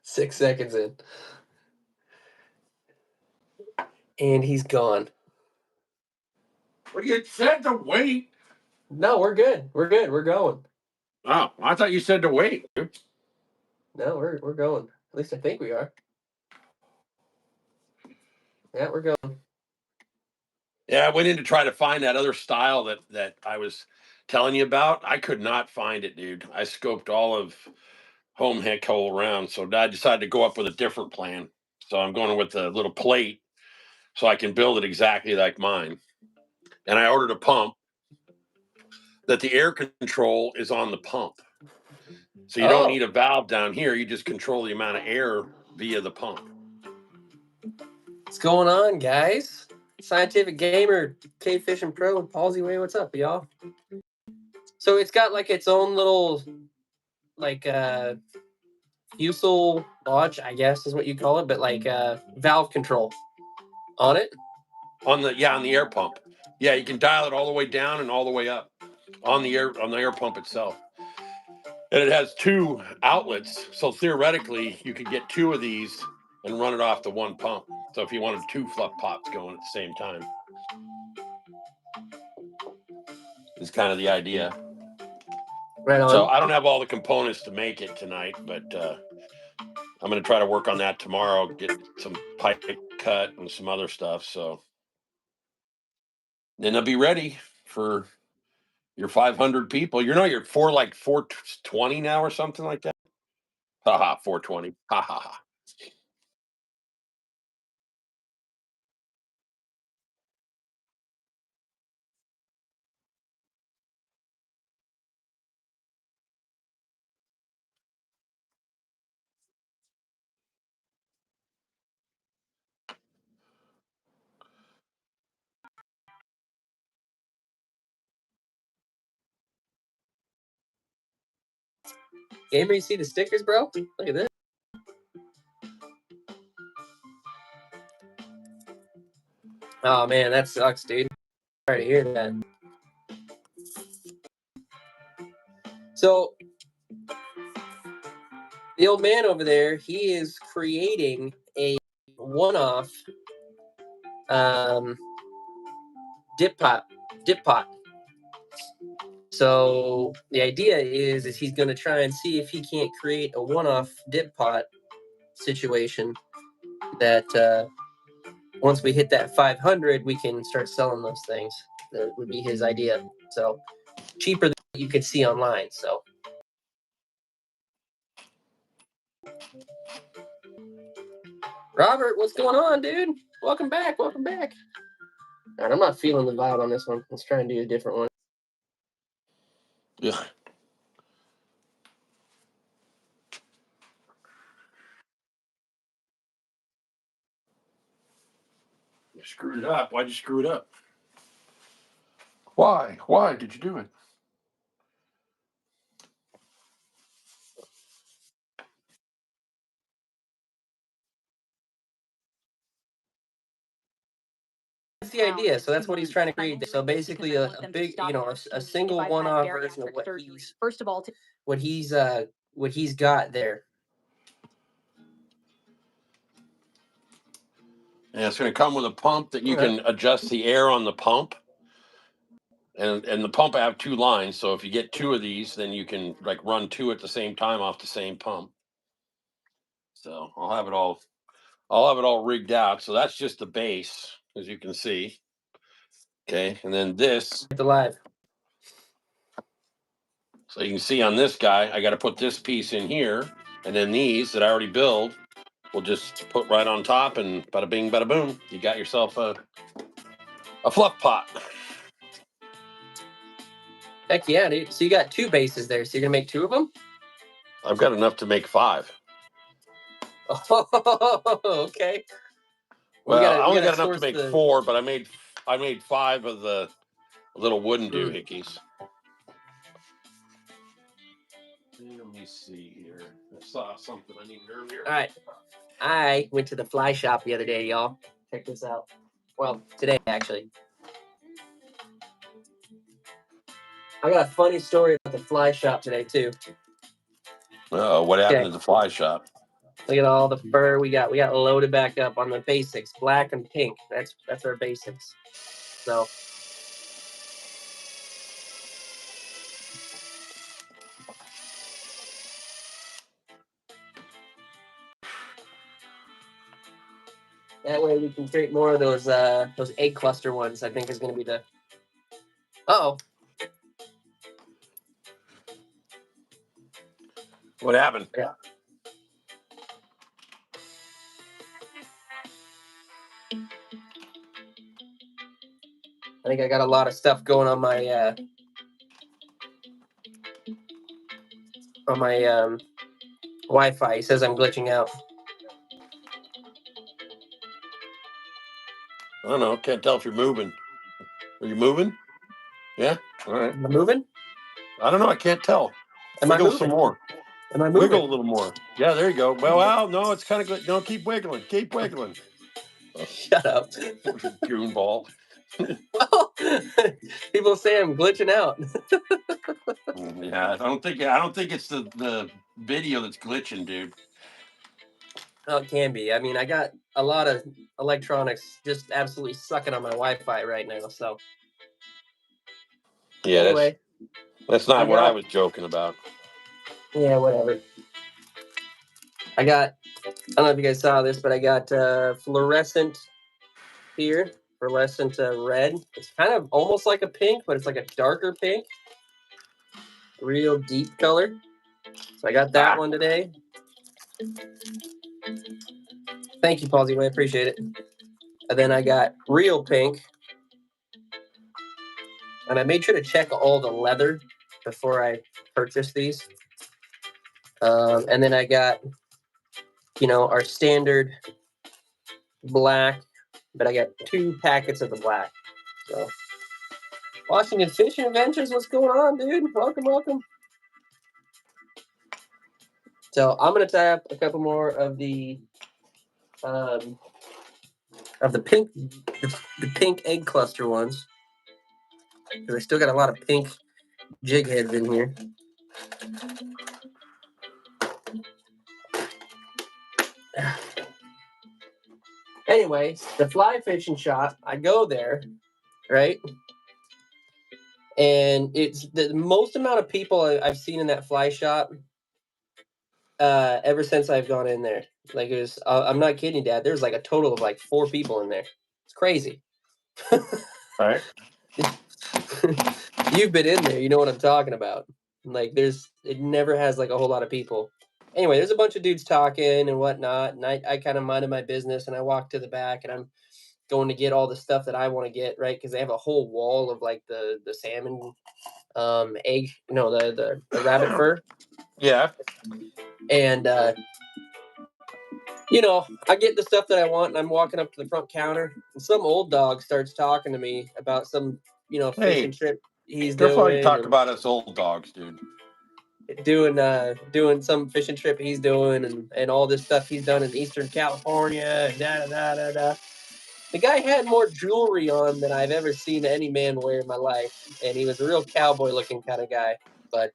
6 seconds in. And he's gone. Well, you said to wait. No, we're good. We're good. We're going. Oh, I thought you said to wait. No, we're going. At least I think we are. Yeah, we're going. Yeah, I went in to try to find that other style that I was telling you about. I could not find it, dude. I scoped all of home heck hole around, so I decided to go up with a different plan. So I'm going with a little plate so I can build it exactly like mine. And I ordered a pump that the air control is on the pump. So you don't need a valve down here. You just control the amount of air via the pump. What's going on, guys? Scientific Gamer, Cave Fishing Pro, and Palsy Way. What's up, y'all? So it's got like its own little, like, fuselage, I guess is what you call it, but like valve control on it. On the air pump. Yeah, you can dial it all the way down and all the way up on the air pump itself. And it has 2 outlets, so theoretically you could get 2 of these and run it off the one pump. So if you wanted 2 fluff pots going at the same time, is kind of the idea. Right on. So I don't have all the components to make it tonight, but I'm going to try to work on that tomorrow. Get some pipe cut and some other stuff. So then I'll be ready for your 500 people. You're 420 now or something like that. Haha, 420. Ha ha ha. Gamer, you see the stickers, bro? Look at this. Oh man, that sucks, dude. Sorry to hear that. So the old man over there, he is creating a one-off dip pot. So the idea is he's going to try and see if he can't create a one-off dip pot situation that once we hit that 500, we can start selling those things. That would be his idea. So cheaper than you could see online. So Robert, what's going on, dude? Welcome back. Welcome back. All right, I'm not feeling the vibe on this one. Let's try and do a different one. Yeah. You screwed it up. Why'd you screw it up? Why? Why did you do it? That's the idea. So that's what he's trying to create. So basically, a big, a single one-off version of what he's what he's got there. Yeah, it's going to come with a pump that you can adjust the air on the pump. And the pump I have 2 lines, so if you get 2 of these, then you can like run 2 at the same time off the same pump. So I'll have it all rigged out. So that's just the base, as you can see. Okay, and then this. The live. So you can see on this guy, I got to put this piece in here, and then these that I already build, we'll just put right on top, and bada bing, bada boom, you got yourself a fluff pot. Heck yeah, dude. So you got 2 bases there. So you're gonna make 2 of them? I've got enough to make 5. Oh, okay. Well, I only got enough to make 4, but I made 5 of the little wooden doohickeys. Let me see here. I saw something I needed earlier. All right. I went to the fly shop the other day, y'all. Check this out. Well, today, actually. I got a funny story about the fly shop today, too. What happened at the fly shop? Look at all the fur we got. We got loaded back up on the basics, black and pink. That's our basics. So that way we can create more of those egg cluster ones. I think is going to be the. Oh, What happened? yeah. I think I got a lot of stuff going on my Wi-Fi. He says I'm glitching out. I don't know. Can't tell if you're moving. Are you moving? Yeah. All right. Am I moving? I don't know. I can't tell. Am I Wiggle some moving? more. Am I Wiggle moving? a little more. Yeah, there you go. Well, no, it's kind of good. No, keep wiggling. Keep wiggling. Shut up. Goonball. Well, people say I'm glitching out. Yeah, I don't think it's the video that's glitching, dude. Oh, it can be. I mean, I got a lot of electronics just absolutely sucking on my Wi-Fi right now. So Yeah, anyway, that's I not what I got was joking about. yeah, whatever. I don't know if you guys saw this, but I got fluorescent here, fluorescent red. It's kind of almost like a pink, but it's like a darker pink, real deep color. So I got that one today. Thank you, Palsy. I appreciate it. And then I got real pink. And I made sure to check all the leather before I purchased these. And then I got, our standard black, but I got 2 packets of the black. So, Washington Fishing Adventures, what's going on, dude? Welcome, welcome. So I'm gonna tie up a couple more of the pink, the pink egg cluster ones, because I still got a lot of pink jig heads in here. Anyways, the fly fishing shop, I go there, right? And it's the most amount of people I've seen in that fly shop ever since I've gone in there. Like it was, I'm not kidding, Dad. There's like a total of like 4 people in there. It's crazy. All right. You've been in there, you know what I'm talking about. Like it never has like a whole lot of people. Anyway, there's a bunch of dudes talking and whatnot, and I kind of minded my business, and I walked to the back, and I'm going to get all the stuff that I want to get, right? Because they have a whole wall of like the salmon egg, the rabbit fur. Yeah. And I get the stuff that I want, and I'm walking up to the front counter, and some old dog starts talking to me about some fishing trip he's Careful how you doing, talk and about us old dogs, dude. doing some fishing trip he's doing, and all this stuff he's done in Eastern California, and da da da da da. The guy had more jewelry on than I've ever seen any man wear in my life, and he was a real cowboy looking kind of guy. But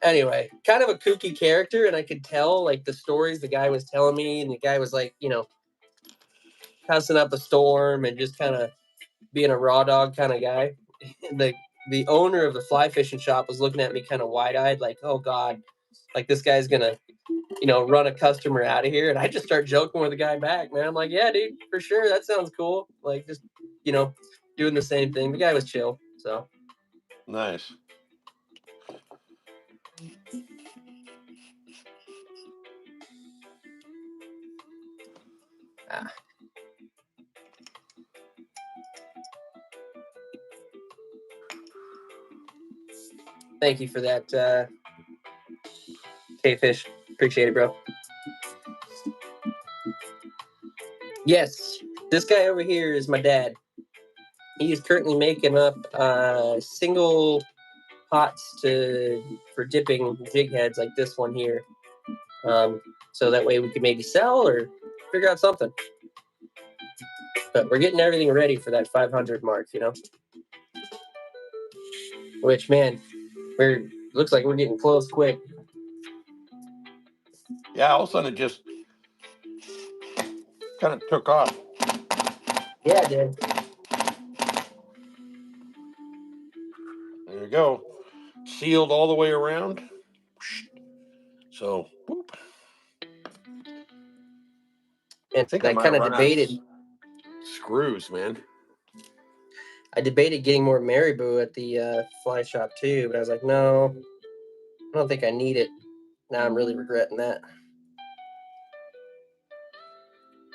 anyway, kind of a kooky character, and I could tell like the stories the guy was telling me, and the guy was like, cussing up a storm and just kind of being a raw dog kind of guy. And the owner of the fly fishing shop was looking at me kind of wide eyed, like, oh God, like this guy's gonna, run a customer out of here. And I just start joking with the guy back, man. I'm like, yeah, dude, for sure. That sounds cool. Like just, doing the same thing. The guy was chill. So Nice. thank you for that, K-Fish. Appreciate it, bro. Yes, this guy over here is my dad. He is currently making up single pots for dipping jig heads like this one here. So that way we can maybe sell or figure out something. But we're getting everything ready for that 500 mark, Which, man, looks like we're getting close quick. Yeah, all of a sudden it just kind of took off. Yeah, it did. There you go. Sealed all the way around. So, boop. And I kind of debated. Screws, man. I debated getting more marabou at the fly shop too, but I was like, no, I don't think I need it. Now I'm really regretting that.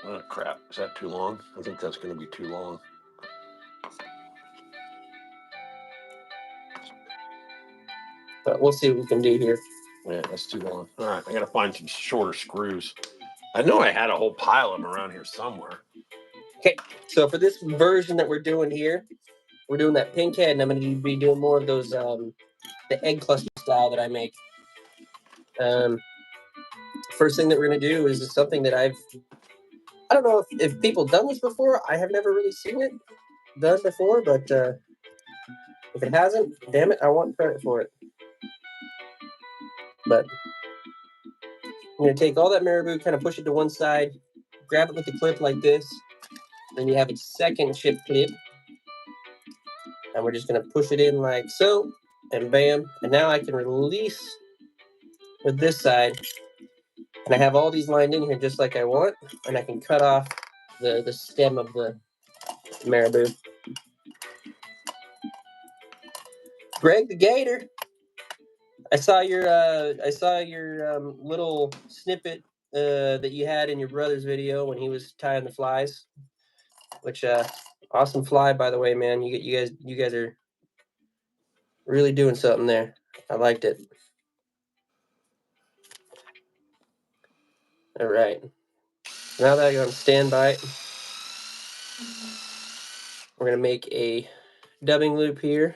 Oh, crap. Is that too long? I think that's going to be too long. But we'll see what we can do here. Yeah, that's too long. All right, I got to find some shorter screws. I know I had a whole pile of them around here somewhere. Okay, so for this version that we're doing here, we're doing that pink head, and I'm going to be doing more of those, the egg cluster style that I make. First thing that we're going to do is something that I don't know if people done this before. I have never really seen it done before, but if it hasn't, damn it, I want credit for it. But I'm going to take all that marabou, kind of push it to one side, grab it with the clip like this. Then you have a second chip clip. And we're just going to push it in like so, and bam. And now I can release with this side. And I have all these lined in here just like I want. And I can cut off the stem of the marabou. Greg the Gator, I saw your little snippet that you had in your brother's video when he was tying the flies. Which awesome fly, by the way, man. You guys are really doing something there. I liked it. All right. Now that I got on standby, we're gonna make a dubbing loop here.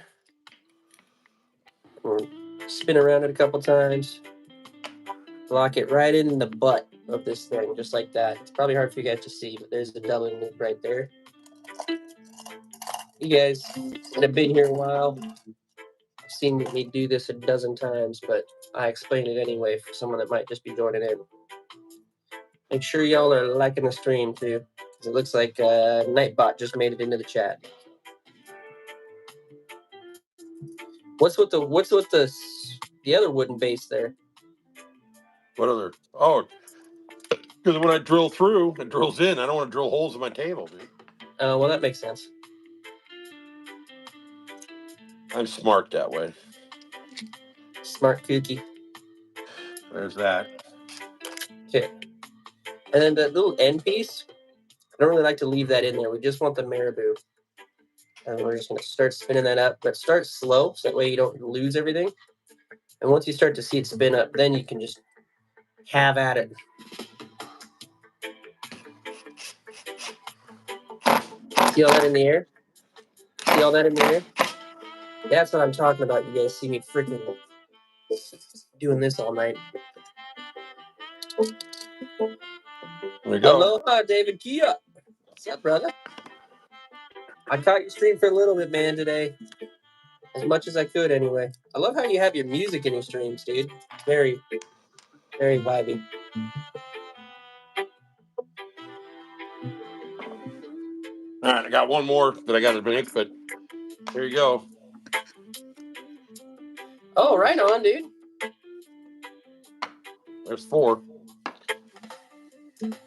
We'll spin around it a couple times. Lock it right in the butt of this thing, just like that. It's probably hard for you guys to see, but there's the dubbing loop right there. You guys that have been here a while, I've seen me do this a dozen times, but I explain it anyway for someone that might just be joining in. Make sure y'all are liking the stream too, because it looks like Nightbot just made it into the chat. What's with the other wooden base there? What other? Oh, because when I drill through, it drills in. I don't want to drill holes in my table, dude. Well, that makes sense. I'm smart that way. Smart cookie. There's that. Okay. And then the little end piece, I don't really like to leave that in there. We just want the marabou. And we're just going to start spinning that up. But start slow, so that way you don't lose everything. And once you start to see it spin up, then you can just have at it. See all that in the air? See all that in the air? That's what I'm talking about. You guys see me freaking doing this all night. There we go. Aloha, David Kia. What's up, brother? I caught your stream for a little bit, man, today. As much as I could, anyway. I love how you have your music in your streams, dude. Very, very vibey. All right, I got one more that I got to make, but there you go. Oh, right on, dude. There's 4.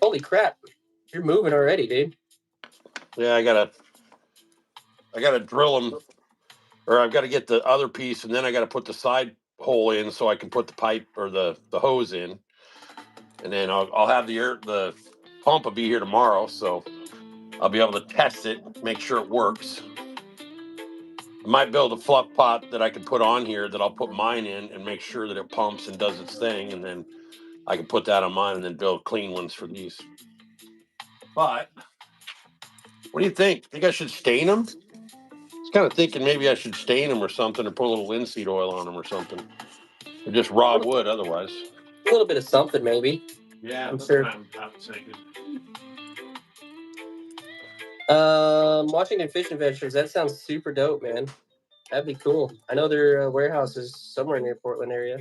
Holy crap. You're moving already, dude. Yeah, I gotta drill them, or I've got to get the other piece, and then I got to put the side hole in so I can put the pipe or the hose in, and then I'll have the pump will be here tomorrow, so I'll be able to test it, make sure it works. I might build a fluff pot that I can put on here that I'll put mine in and make sure that it pumps and does its thing, and then I can put that on mine and then build clean ones for these. But what do you think? Think I should stain them? I was kind of thinking maybe I should stain them or something, or put a little linseed oil on them or something, or just raw wood otherwise. A little bit of something, maybe. Yeah, I'm sure. I'm thinking. Washington Fish Adventures. That sounds super dope, man. That'd be cool. I know their warehouse is somewhere near Portland area.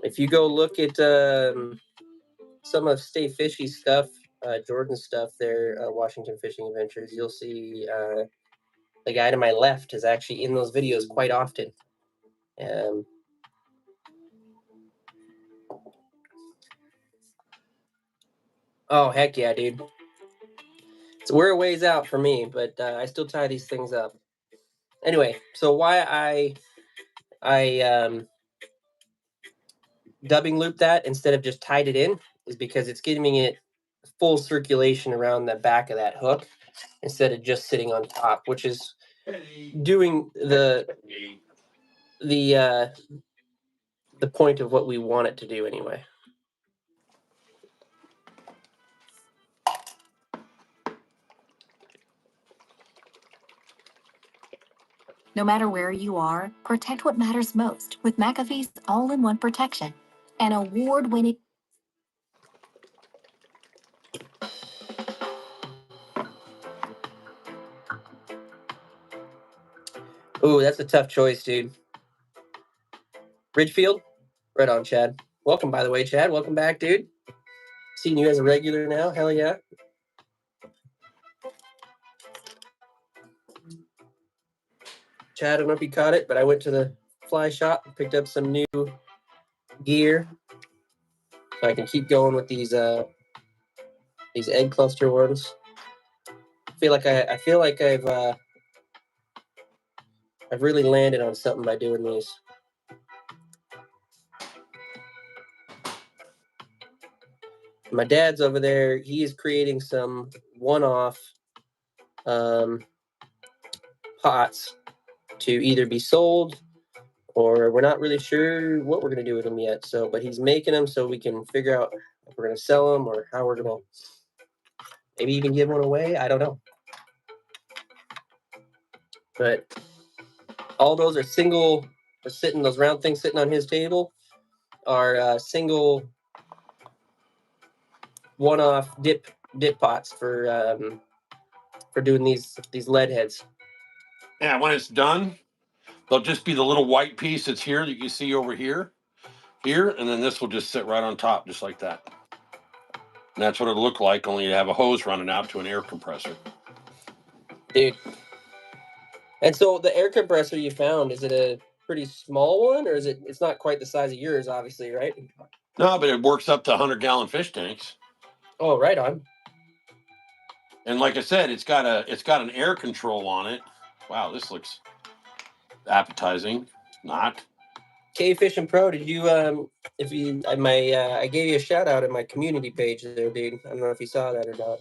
If you go look at some of Stay Fishy stuff, Jordan's stuff there, Washington Fishing Adventures, you'll see the guy to my left is actually in those videos quite often. Oh, heck yeah, dude. So we're a ways out for me, but I still tie these things up. Anyway, so why I dubbing loop that instead of just tied it in is because it's giving it full circulation around the back of that hook instead of just sitting on top, which is doing the point of what we want it to do anyway. No matter where you are, protect what matters most with McAfee's all-in-one protection. An award-winning... Ooh, that's a tough choice, dude. Ridgefield? Right on, Chad. Welcome, by the way, Chad. Welcome back, dude. Seeing you as a regular now. Hell yeah. Chad, I don't know if you caught it, but I went to the fly shop and picked up some new gear so I can keep going with these egg cluster ones. I feel like I've really landed on something by doing these. My dad's over there. He is creating some one-off pots to either be sold or we're not really sure what we're going to do with them yet. So, but he's making them so we can figure out if we're going to sell them or how we're going to maybe even give one away. I don't know. But all those are single, those round things sitting on his table are single one-off dip pots for doing these lead heads. Yeah, when it's done, there'll just be the little white piece that's here that you see over here, and then this will just sit right on top, just like that. And that's what it'll look like, only you have a hose running out to an air compressor. Dude. And so the air compressor you found, is it a pretty small one, or is it's not quite the size of yours, obviously, right? No, but it works up to 100-gallon fish tanks. Oh, right on. And like I said, it's got an air control on it. Wow, this looks appetizing. Not. K Fishing Pro, did you if you I gave you a shout out in my community page there, dude. I don't know if you saw that or not.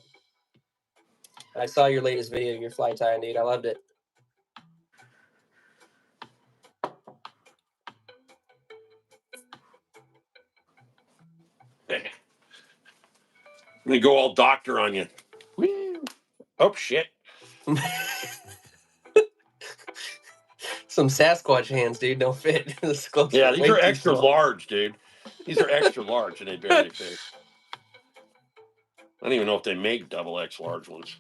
I saw your latest video of your fly tying, dude. I loved it. Let me go all doctor on you. Woo. Oh shit. Some Sasquatch hands, dude, don't fit. Yeah, these are extra large, dude. These are extra large and they barely fit. I don't even know if they make double X large ones.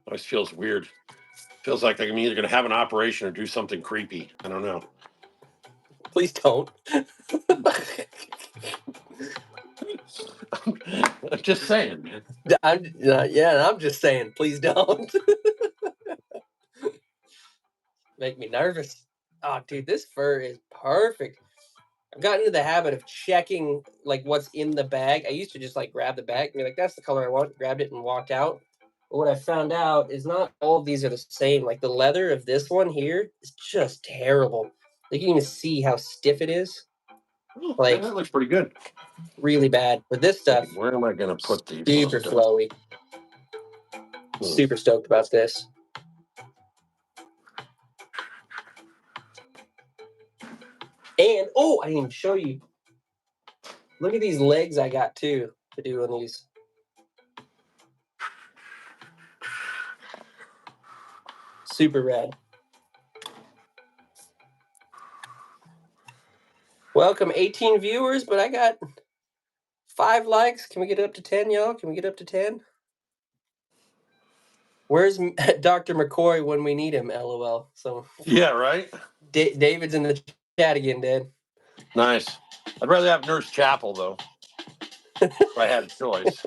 Always feels weird. Feels like I'm either going to have an operation or do something creepy. I don't know. Please don't. I'm just saying, man. I'm just saying, please don't. Make me nervous. Oh, dude, this fur is perfect. I've gotten into the habit of checking like what's in the bag. I used to just like grab the bag and be like, that's the color I want, grabbed it and walked out. But what I found out is not all of these are the same. Like the leather of this one here is just terrible. You can even see how stiff it is. Like that looks pretty good. Really bad. But this stuff, where am I going to put these? Super flowy. Super stoked about this. And oh, I didn't even show you. Look at these legs I got too to do on these. Super rad. Welcome 18 viewers, but I got 5 likes. Can we get up to 10, y'all? Can we get up to 10? Where's Dr. McCoy when we need him? LOL. So Yeah, right. David's in the chat again, Dad. Nice. I'd rather have Nurse Chapel though. If I had a choice.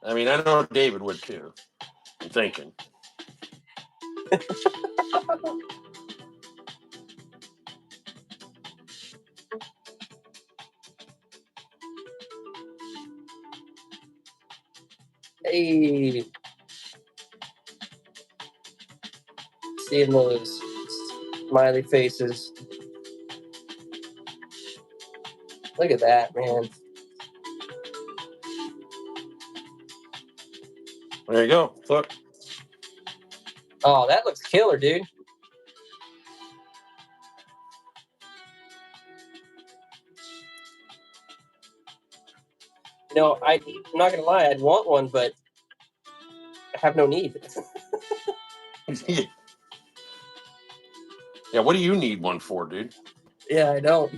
I mean, I know David would too. I'm thinking. Hey, seeing those smiley faces. Look at that, man. There you go. Look. Oh, that looks killer, dude. You know, I'm not gonna lie, I'd want one, but I have no need. Yeah, what do you need one for, dude? Yeah, I don't.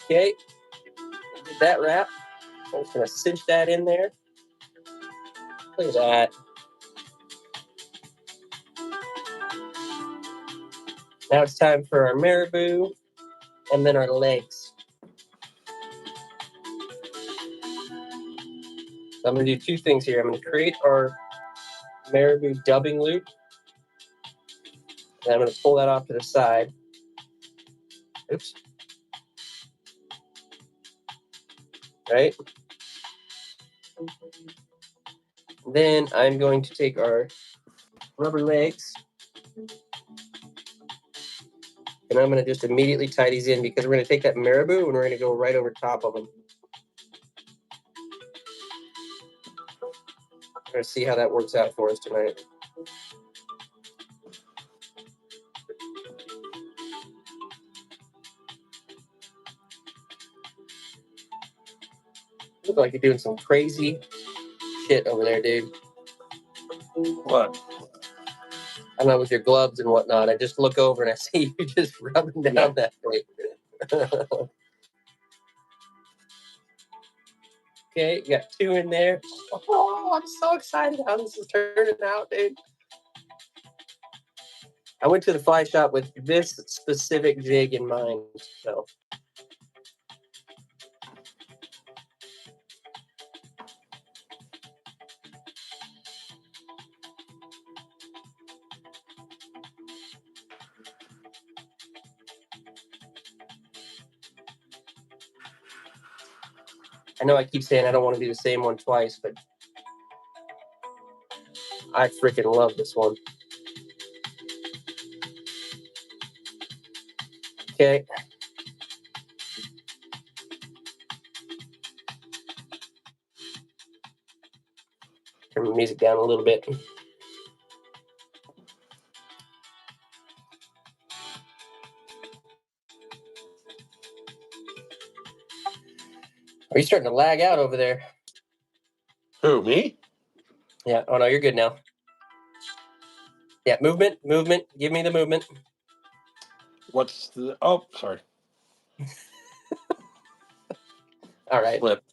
Okay, did that wrap. I'm just gonna cinch that in there. Look at that. Now it's time for our marabou and then our legs. So I'm going to do two things here. I'm going to create our marabou dubbing loop. And I'm going to pull that off to the side. Oops. Right? Then I'm going to take our rubber legs and I'm going to just immediately tie these in because we're going to take that marabou and we're going to go right over top of them. We're going to see how that works out for us tonight. You look like you're doing some crazy shit over there, dude. What? I don't know, with your gloves and whatnot. I just look over and I see you just rubbing down that plate. Okay, you got two in there. Oh, I'm so excited how this is turning out, dude. I went to the fly shop with this specific jig in mind. So I know I keep saying I don't want to do the same one twice, but I freaking love this one. Okay. Turn the music down a little bit. Are you starting to lag out over there? Who, me? Yeah. Oh no, you're good now. Yeah, movement. Give me the movement. What's the... Oh, sorry. All right. Flip.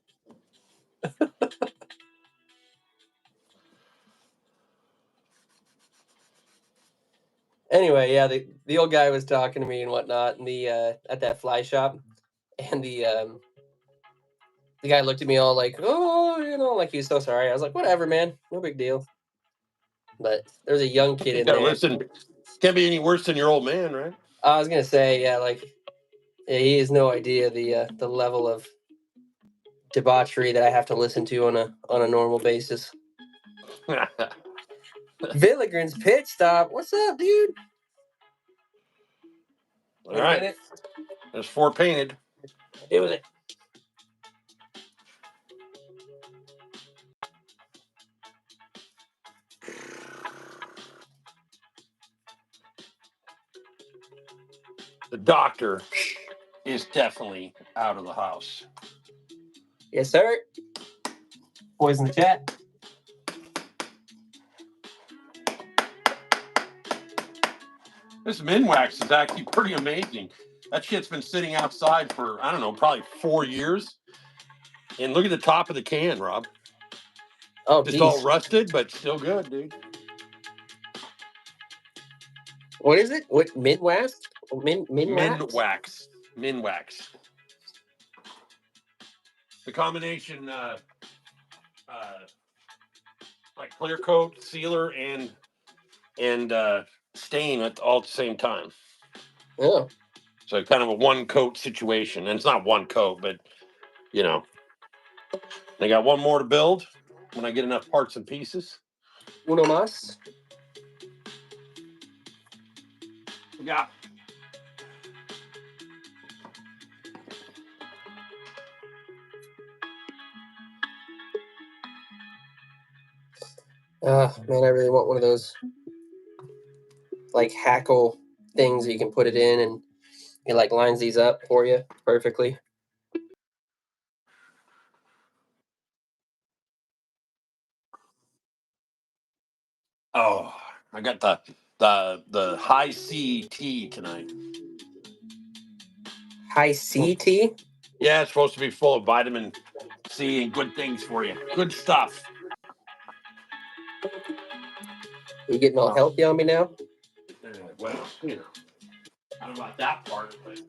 Anyway, yeah, the old guy was talking to me and whatnot, and the at that fly shop, and the guy looked at me all like, oh, you know, like he was so sorry. I was like, whatever, man, no big deal. But there's a young kid You in gotta there. listen. Can't be any worse than your old man, right? I was gonna say, yeah, like yeah, he has no idea the level of debauchery that I have to listen to on a normal basis. Villigren's pit stop. What's up, dude? All right. There's 4 painted. Doing it. The doctor is definitely out of the house. Yes, sir. Boys in the chat. This Minwax is actually pretty amazing. That shit's been sitting outside for, I don't know, probably 4 years. And look at the top of the can, Rob. Oh, Just geez. all rusted, but still good, dude. What is it? What, Midwest? Minwax? Minwax. The combination, like clear coat, sealer, and stain all at the same time. Oh. So kind of a one coat situation. And it's not one coat, but you know. I got one more to build when I get enough parts and pieces. Uno más? Yeah. Man, I really want one of those like hackle things that you can put it in and it like lines these up for you perfectly. Oh, I got the high C tea tonight. High C tea? Yeah, it's supposed to be full of vitamin C and good things for you. Good stuff. You getting all healthy on me now? Well, you know, I don't know about that part, but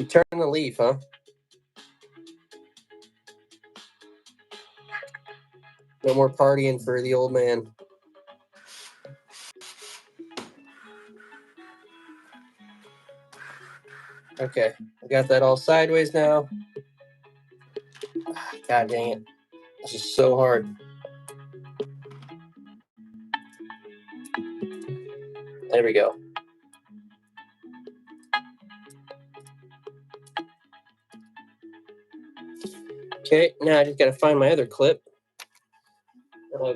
You turning the leaf, huh? No more partying for the old man. Okay, I got that all sideways now. God dang it. This is so hard. There we go. Okay, now I just got to find my other clip.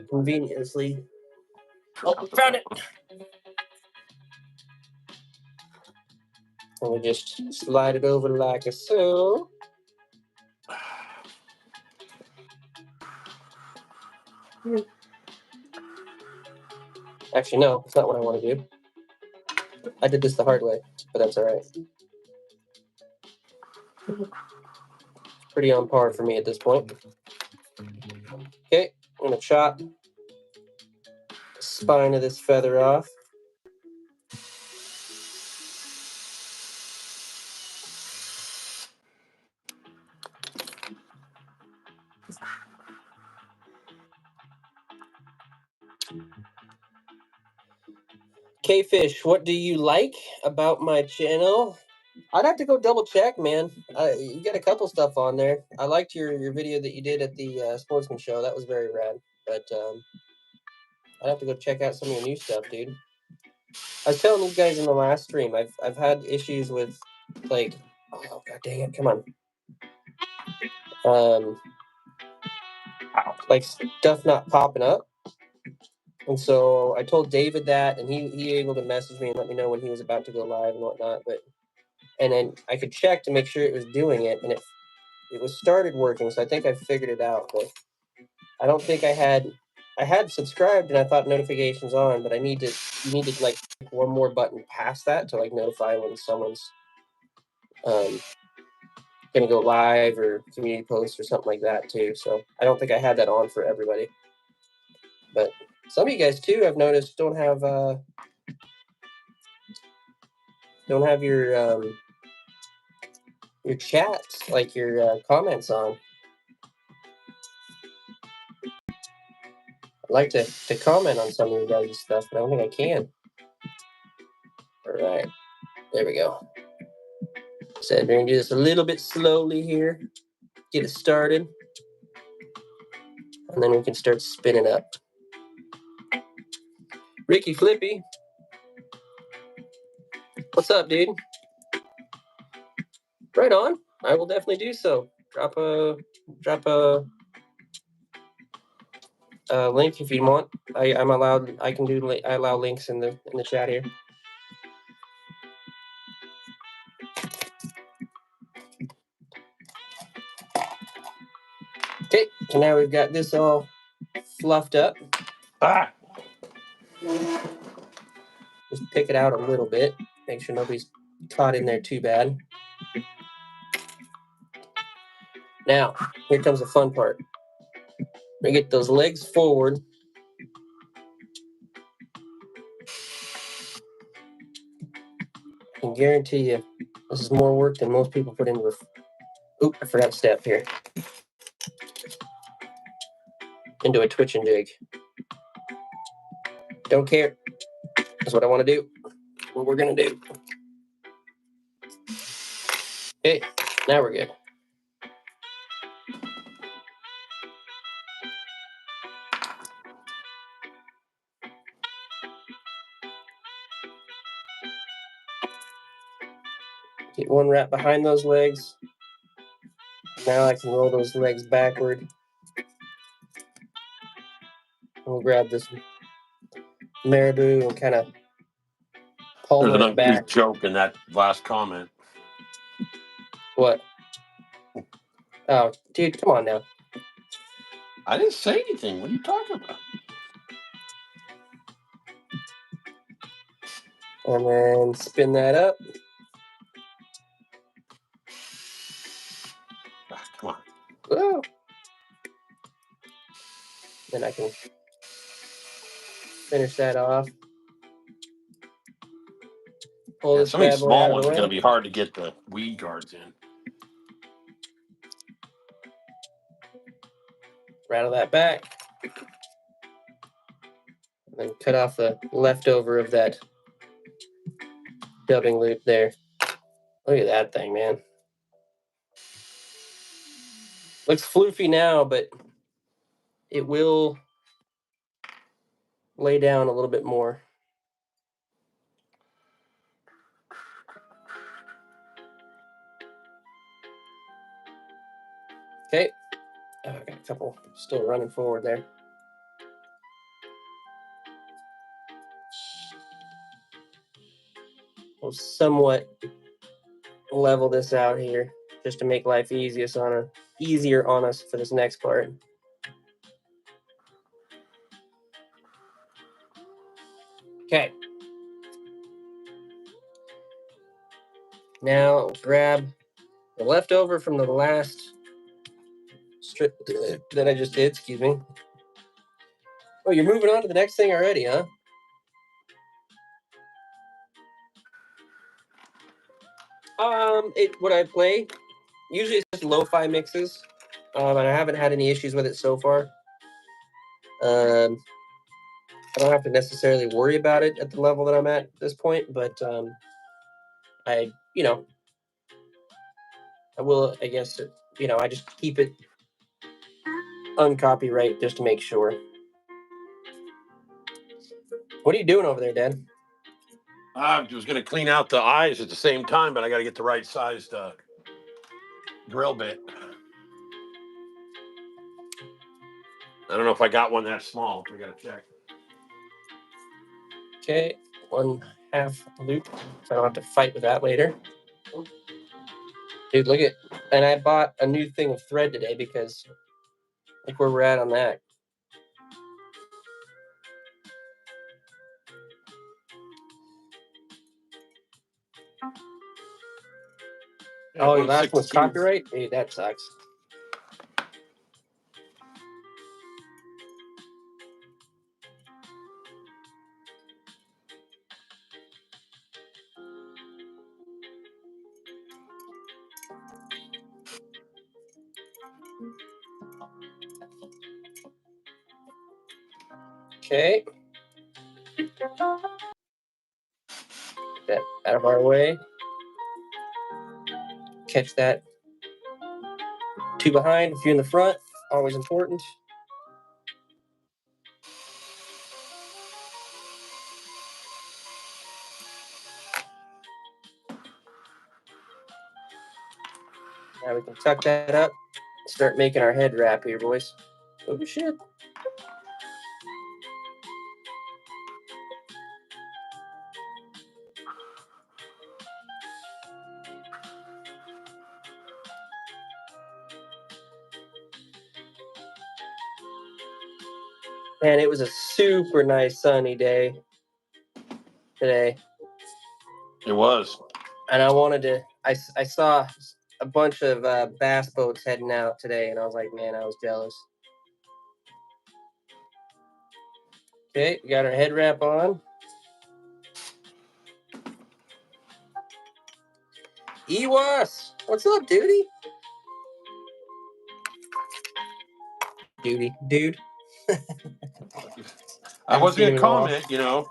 Conveniently. Oh, found it. And we just slide it over like so. Actually, no, it's not what I want to do. I did this the hard way, but that's all right. It's pretty on par for me at this point. Okay, I'm going to chop the spine of this feather off. K-Fish, what do you like about my channel? I'd have to go double check, man. You got a couple stuff on there. I liked your video that you did at the Sportsman Show. That was very rad. But I'd have to go check out some of your new stuff, dude. I was telling these guys in the last stream, I've had issues with, like, oh god dang it, come on. Like stuff not popping up. And so I told David that, and he able to message me and let me know when he was about to go live and whatnot. And then I could check to make sure it was doing it, and it was started working. So I think I figured it out. But I don't think I had subscribed, and I thought notifications on, but you need to like one more button past that to like notify when someone's gonna go live or community post or something like that too. So I don't think I had that on for everybody. But some of you guys too, I've noticed, don't have your chats, like your comments on. I'd like to comment on some of your guys' stuff, but I don't think I can. All right, there we go. So we're gonna do this a little bit slowly here, get it started, and then we can start spinning up. Ricky Flippy, what's up, dude? Right on. I will definitely do so. Drop a link if you want. I'm allowed. I can do. I allow links in the chat here. Okay, so now we've got this all fluffed up. Just pick it out a little bit. Make sure nobody's caught in there too bad. Now, here comes the fun part. We get those legs forward. I can guarantee you this is more work than most people put into it. Oop, I forgot to step here. Into a twitch and jig. Don't care. That's what I want to do. What we're going to do. Okay, now we're good. Get one wrap behind those legs. Now I can roll those legs backward. We'll grab this marabou and kind of palmer There's an it back. unused joke in that last comment. What? Oh, dude, come on now. I didn't say anything. What are you talking about? And then spin that up. Come on. Whoa. Then I can finish that off. Pull this Some of bad these boy small out of ones the are going to way. be hard to get the weed guards in. Rattle that back. And then cut off the leftover of that dubbing loop there. Look at that thing, man. Looks floofy now, but it will lay down a little bit more. Okay. Oh, I got a couple still running forward there. We'll somewhat level this out here just to make life easier on us for this next part. Okay. Now grab the leftover from the last strip that I just did, excuse me. Oh, you're moving on to the next thing already, huh? What I play, usually it's just lo-fi mixes, and I haven't had any issues with it so far. I don't have to necessarily worry about it at the level that I'm at this point, but I will, I guess, I just keep it uncopyright just to make sure. What are you doing over there, Dad? I was going to clean out the eyes at the same time, but I got to get the right sized drill bit. I don't know if I got one that small. We got to check. Okay, 1/2 loop, so I don't have to fight with that later. Dude, look at, and I bought a new thing of thread today because look where we're at on that. Yeah, Oh, your last one's 162. copyright? Dude, that sucks. Okay. Get that out of our way. Catch that. 2 behind, a few in the front, always important. Now we can tuck that up. Start making our head wrap here, boys. Oh, shit. Man, it was a super nice sunny day today. It was. And I wanted to. I saw a bunch of bass boats heading out today, and I was like, man, I was jealous. Okay, we got our head wrap on. Ewas, what's up, dude? Dude. I wasn't seen him gonna in a while. comment, you know.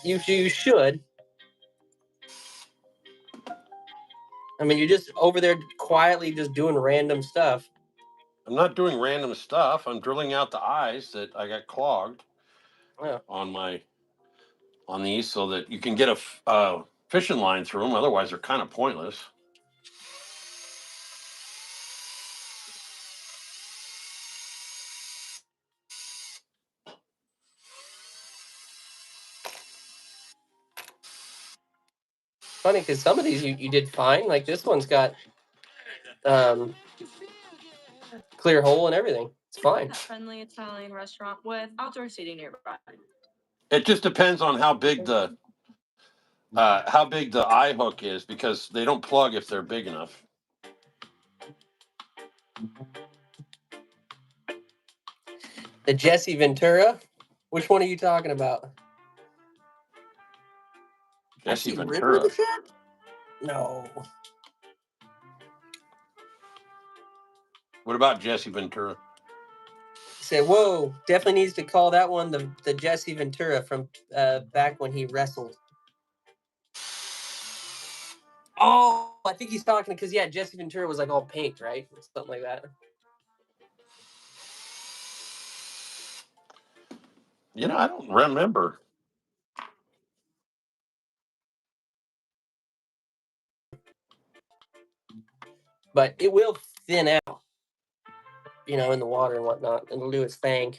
You should. I mean, you're just over there quietly just doing random stuff. I'm not doing random stuff. I'm drilling out the eyes that I got clogged on these so that you can get a fishing line through them. Otherwise, they're kind of pointless. Funny because some of these you did fine. Like this one's got clear hole and everything. It's fine. A friendly Italian restaurant with outdoor seating nearby. It just depends on how big the eye hook is, because they don't plug if they're big enough. The Jesse Ventura. Which one are you talking about? Jesse River Ventura. the Shark? No. What about Jesse Ventura? Said, whoa, definitely needs to call that one the Jesse Ventura from back when he wrestled. Oh, I think he's talking because Jesse Ventura was like all pink, right? Something like that. You know, I don't remember. But it will thin out, you know, in the water and whatnot. It'll do its thing.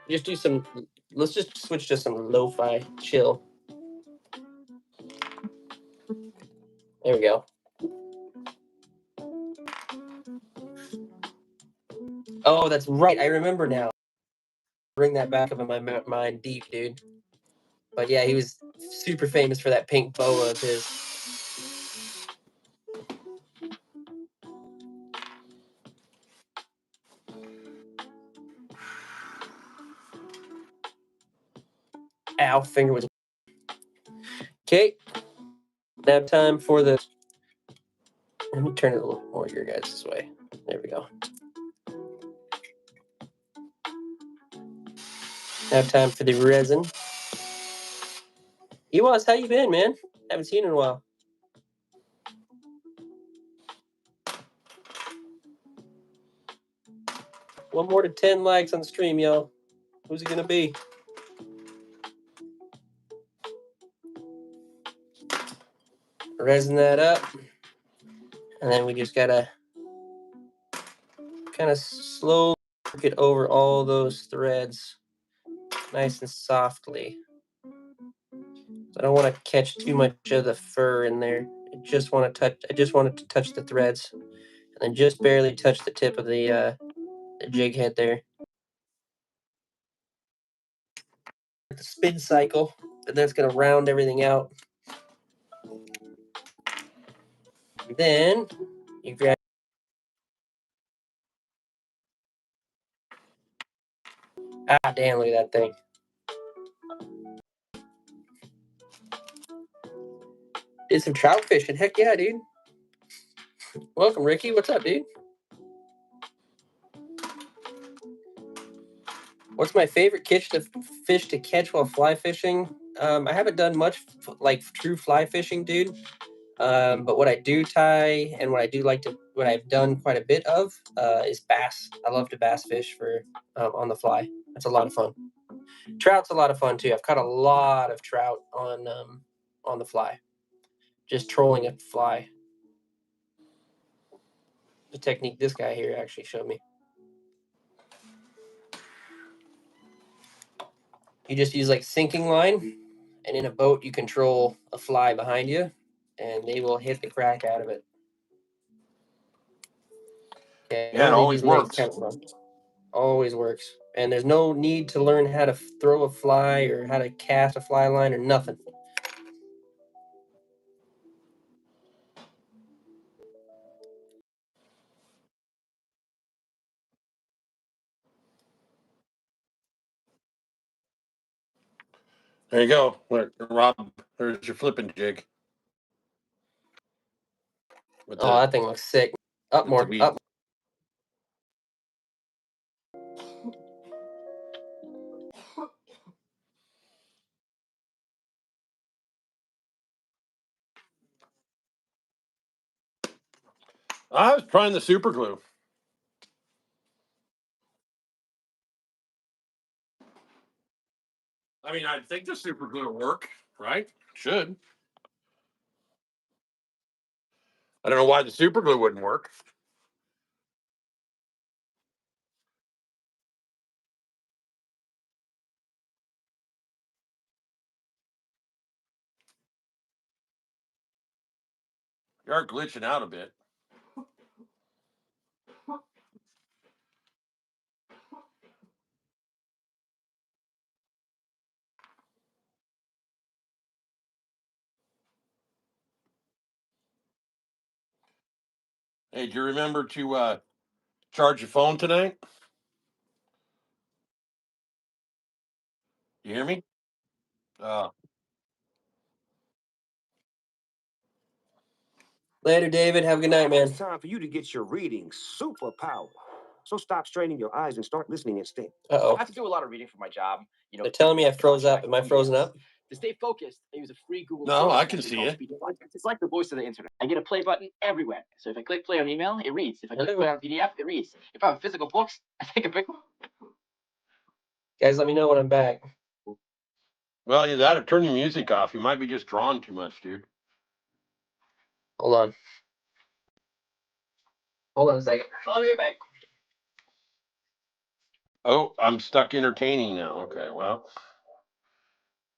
Just do some. Let's just switch to some lo-fi chill. There we go. Oh, that's right. I remember now. Bring that back up in my mind deep, dude. But yeah, he was super famous for that pink boa of his. Ow, finger was. Okay. Now time for the. Let me turn it a little more your guys' way. There we go. Now time for the resin. Ewas, how you been, man? Haven't seen you in a while. One more to 10 likes on the stream, y'all. Who's it gonna be? Resin that up. And then we just gotta kind of slowly work it over all those threads, nice and softly. I don't want to catch too much of the fur in there. I just want it to touch the threads, and then just barely touch the tip of the jig head there. The spin cycle, and that's gonna round everything out. And then you grab. Ah, damn! Look at that thing. Did some trout fishing. Heck yeah, dude. Welcome, Ricky. What's up, dude? What's my favorite fish to catch while fly fishing? I haven't done much like true fly fishing, dude. But what I do tie and what I've done quite a bit of is bass. I love to bass fish for on the fly. That's a lot of fun. Trout's a lot of fun too. I've caught a lot of trout on the fly, just trolling a fly. The technique this guy here actually showed me. You just use like sinking line, and in a boat you control a fly behind you, and they will hit the crack out of it. Okay, Yeah, it always these legs works. count wrong. Always works, and there's no need to learn how to throw a fly or how to cast a fly line or nothing. There you go. Rob, there's your flipping jig. With Oh, that thing looks sick. Up more, up. I was trying the super glue. I mean, I think the super glue will work, right? Should. I don't know why the super glue wouldn't work. You are glitching out a bit. Hey, do you remember to charge your phone tonight? You hear me? Later, David. Have a good night, man. It's time for you to get your reading superpower. So stop straining your eyes and start listening instead. Uh-oh. I have to do a lot of reading for my job. They're telling me I froze up. Am I frozen up? To stay focused, I use a free Google No, Chrome I can extension see called you. Speed Podcast. It's like the voice of the internet. I get a play button everywhere. So if I click play on email, it reads. If I click play on PDF, it reads. If I have physical books, I take a picture. Guys, let me know when I'm back. Well, either that or turn your music off. You might be just drawing too much, dude. Hold on. Hold on a second. I'll be back. Oh, I'm stuck entertaining now. Okay, well,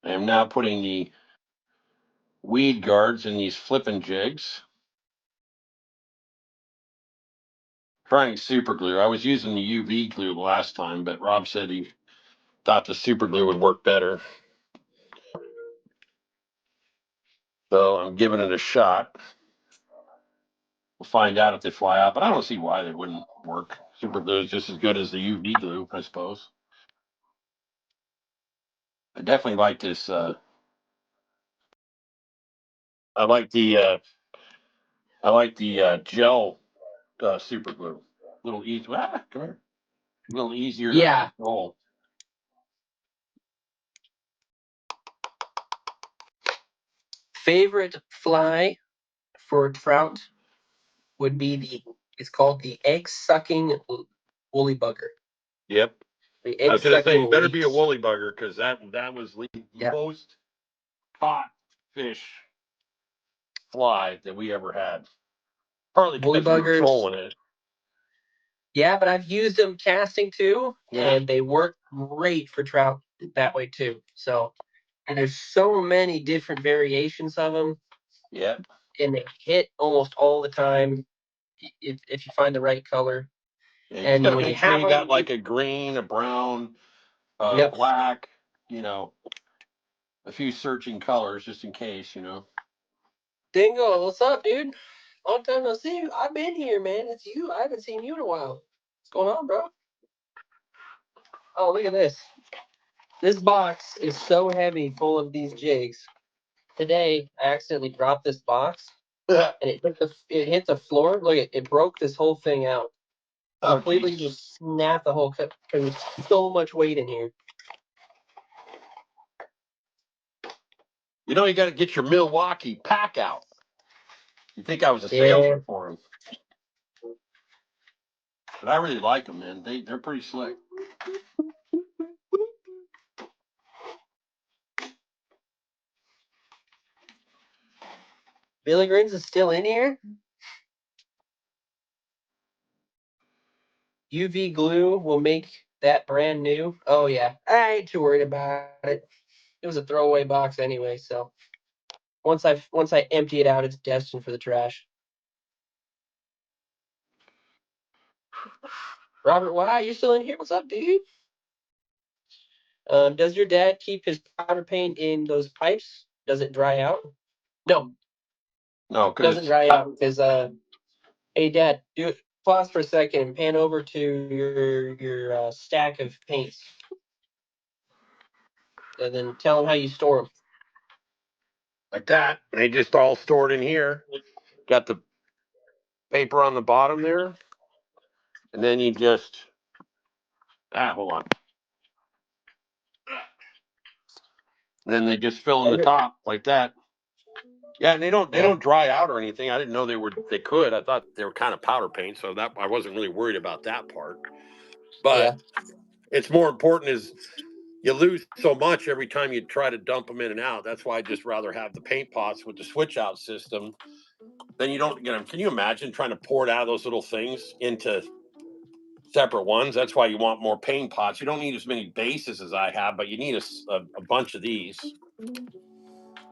I am now putting the weed guards in these flipping jigs. Trying super glue. I was using the UV glue last time, but Rob said he thought the super glue would work better. So I'm giving it a shot. We'll find out if they fly out, but I don't see why they wouldn't work. Super glue is just as good as the UV glue, I suppose. I definitely like this. I like the gel super glue. A little easy. Come here. A little easier to control. Favorite fly for trout would be it's called the egg-sucking woolly bugger. Yep. The I was going to say, egg-sucking it better be a woolly bugger because that was the most caught fish fly that we ever had. Partly woolly because we were buggers. trolling it. Yeah, but I've used them casting too, and they work great for trout that way too. So, and there's so many different variations of them. Yep. And they hit almost all the time if you find the right color. Yeah, and you when you make sure have you got like a green, a brown, black, a few searching colors just in case, Dingo, what's up, dude? Long time no see. I've been here, man. It's you. I haven't seen you in a while. What's going on, bro? Oh, look at this. This box is so heavy, full of these jigs. Today, I accidentally dropped this box, and it hit the floor. Look, it broke this whole thing out. Completely just snapped the whole cup. There's so much weight in here. You got to get your Milwaukee pack out. You think I was a salesman for them. But I really like them, man. They're pretty slick. Billy Grins is still in here? UV glue will make that brand new. Oh yeah, I ain't too worried about it. It was a throwaway box anyway, so once I empty it out, it's destined for the trash. Robert, why you still in here? What's up, dude? Does your dad keep his powder paint in those pipes? Does it dry out? No, No, it because doesn't dry out. Because hey, Dad, pause for a second and pan over to your stack of paints, and then tell him how you store them. like that. They just all stored in here. Got the paper on the bottom there, and then you just hold on. Then they just fill in the top like that. Yeah, and they don't dry out or anything. I didn't know they could. I thought they were kind of powder paint, so that I wasn't really worried about that part. But it's more important is you lose so much every time you try to dump them in and out. That's why I just rather have the paint pots with the switch out system. Then you don't get them. Can you imagine trying to pour it out of those little things into separate ones? That's why you want more paint pots. You don't need as many bases as I have, but you need a bunch of these.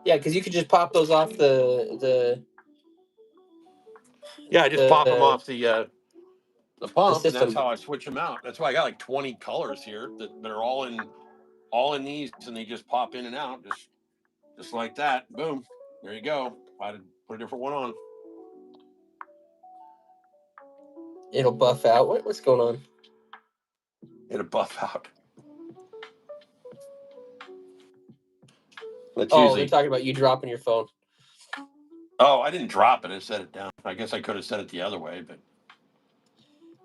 Yeah, because you could just pop those off the Yeah, I just pop them off the pump, and that's system. how I switch them out. That's why I got like 20 colors here that are all in these, and they just pop in and out, just like that. Boom, there you go. I put a different one on. It'll buff out. What's going on? It'll buff out. That's Oh, usually. they're talking about you dropping your phone. Oh, I didn't drop it. I set it down. I guess I could have set it the other way, but.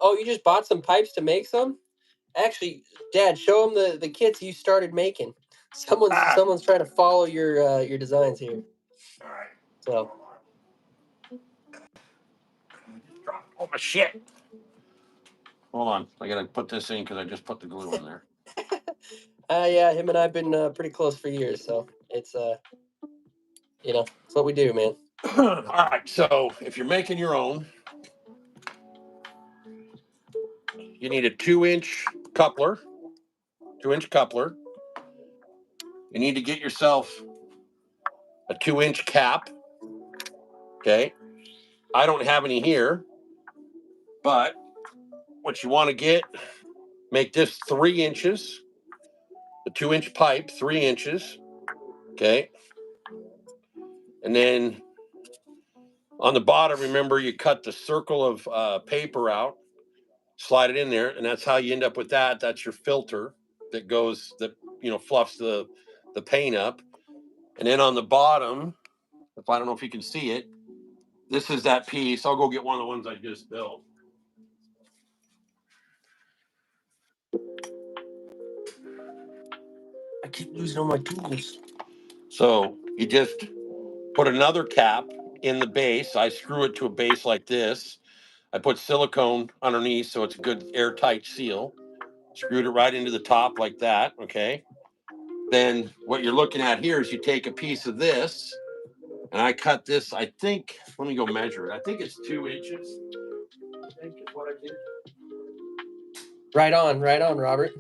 Oh, you just bought some pipes to make some? Actually, Dad, show them the kits you started making. Someone's trying to follow your designs here. All right. So. Drop all my shit. Hold on. I got to put this in because I just put the glue in there. Yeah, him and I've been pretty close for years, so it's it's what we do, man. All right. So if you're making your own, you need a 2-inch coupler. 2-inch coupler. You need to get yourself a 2-inch cap. Okay. I don't have any here, but what you want to get, make this 3 inches, the 2-inch pipe, 3 inches. Okay. And then on the bottom, remember you cut the circle of paper out, slide it in there, and that's how you end up with that. That's your filter that fluffs the paint up. And then on the bottom, if I don't know if you can see it, this is that piece. I'll go get one of the ones I just built. I keep losing all my tools. So you just put another cap in the base. I screw it to a base like this. I put silicone underneath so it's a good airtight seal. Screwed it right into the top like that. Okay. Then what you're looking at here is you take a piece of this, and I cut this. I think. Let me go measure it. I think it's 2 inches. I think is what I did. Right on, Robert.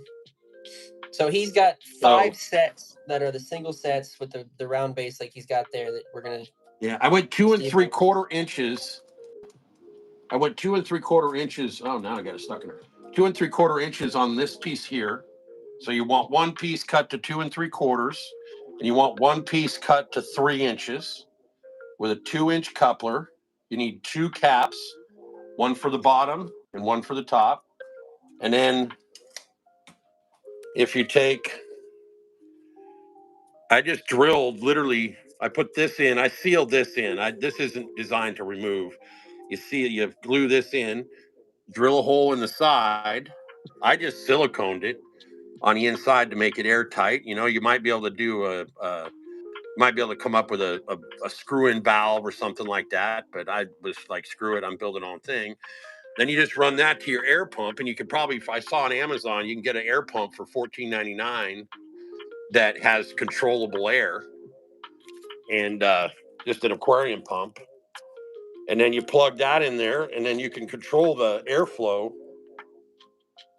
So he's got 5 sets that are the single sets with the round base like he's got there that we're gonna. Yeah, I went 2 3/4 inches. I went 2 3/4 inches. Oh, now I got it stuck in there. 2 3/4 inches on this piece here. So you want one piece cut to 2 3/4, and you want one piece cut to 3 inches with a 2-inch coupler. You need 2 caps, one for the bottom and one for the top. And then if you take, I just drilled literally, I put this in, I sealed this in. This isn't designed to remove. You see, you glue this in, drill a hole in the side. I just siliconed it on the inside to make it airtight. You might be able to do might be able to come up with a screw-in valve or something like that. But I was like, screw it, I'm building my own thing. Then you just run that to your air pump, and you could probably, if I saw on Amazon, you can get an air pump for $14.99 that has controllable air and just an aquarium pump. And then you plug that in there, and then you can control the airflow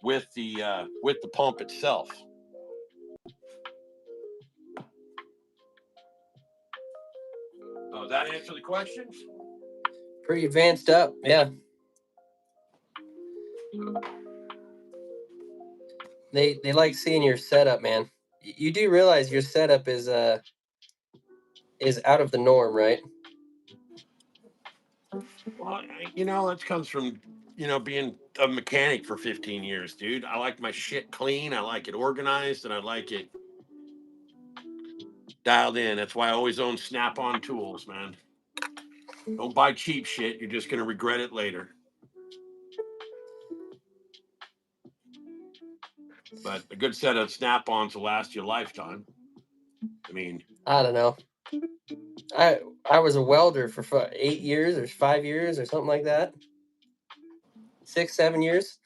with the pump itself. So does that answer the question? Pretty advanced up, yeah. They like seeing your setup, man. You do realize your setup is out of the norm, right? Well, that comes from being a mechanic for 15 years, dude. I like my shit clean. I like it organized, and I like it dialed in. That's why I always own Snap-on tools, man. Don't buy cheap shit. You're just gonna regret it later. But a good set of Snap-ons will last you a lifetime. I mean, I don't know. I was a welder for 8 years or 5 years or something like that. 6, 7 years.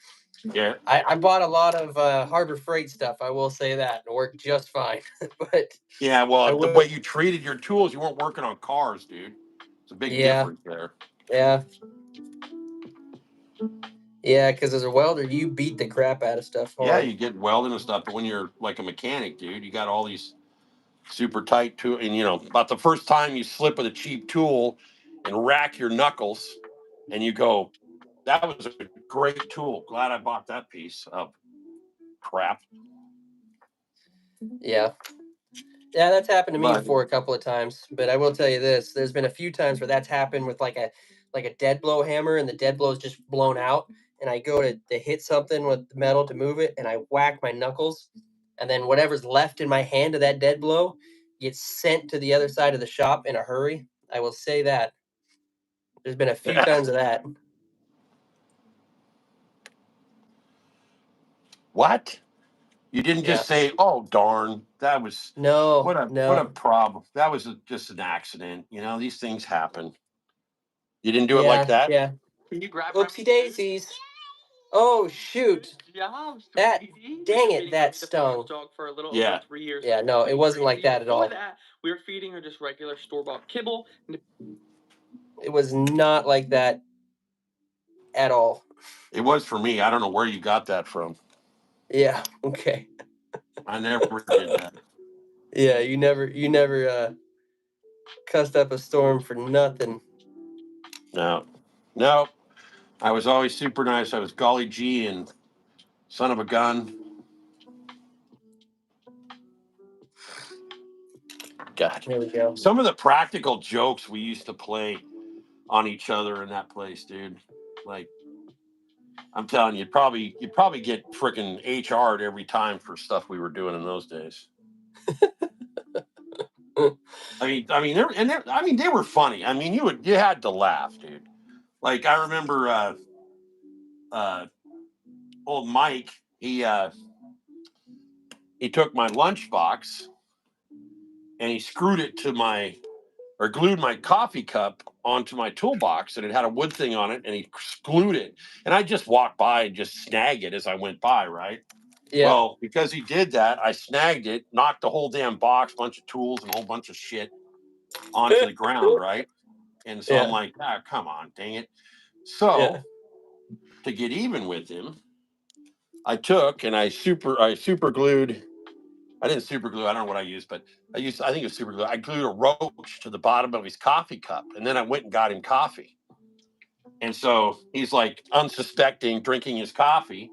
yeah. I bought a lot of Harbor Freight stuff. I will say that it worked just fine. But Yeah, well, the way you treated your tools, you weren't working on cars, dude. It's a big difference there. Yeah. Yeah, because as a welder, you beat the crap out of stuff hard. Yeah, you get welding and stuff, but when you're like a mechanic, dude, you got all these super tight tools, and about the first time you slip with a cheap tool and rack your knuckles, and you go, "That was a great tool. Glad I bought that piece of crap." Yeah. Yeah, that's happened to me before a couple of times. But I will tell you this: there's been a few times where that's happened with like a dead blow hammer, and the dead blow is just blown out, and I go to hit something with the metal to move it, and I whack my knuckles, and then whatever's left in my hand of that dead blow gets sent to the other side of the shop in a hurry. I will say that. There's been a few times of that. What? You didn't just say, "Oh darn, that was what a problem." That was just an accident. These things happen. You didn't do it like that? Yeah. Can you grab Oopsie daisies. Oh shoot. That dang it, that stung. Dog for a little Yeah. over 3 years. Yeah, no, it wasn't like that at all. Before that, we were feeding her just regular store-bought kibble. It was not like that at all. It was for me. I don't know where you got that from. Yeah, okay. I never did that. Yeah, you never cussed up a storm for nothing. No. I was always super nice. I was golly gee and son of a gun. God. There we go. Some of the practical jokes we used to play on each other in that place, dude. Like, I'm telling you, you'd probably get freaking HR'd every time for stuff we were doing in those days. They were funny. I mean, you had to laugh, dude. Like, I remember old Mike, he took my lunchbox and he screwed it glued my coffee cup onto my toolbox, and it had a wood thing on it, and he glued it. And I just walked by and just snagged it as I went by, right? Yeah. Well, because he did that, I snagged it, knocked the whole damn box, bunch of tools and a whole bunch of shit onto the ground, right? And so I'm like, come on, dang it. So to get even with him, I took and I super glued. I didn't super glue. I don't know what I used, but I think it was super glue. I glued a roach to the bottom of his coffee cup, and then I went and got him coffee. And so he's like unsuspecting, drinking his coffee.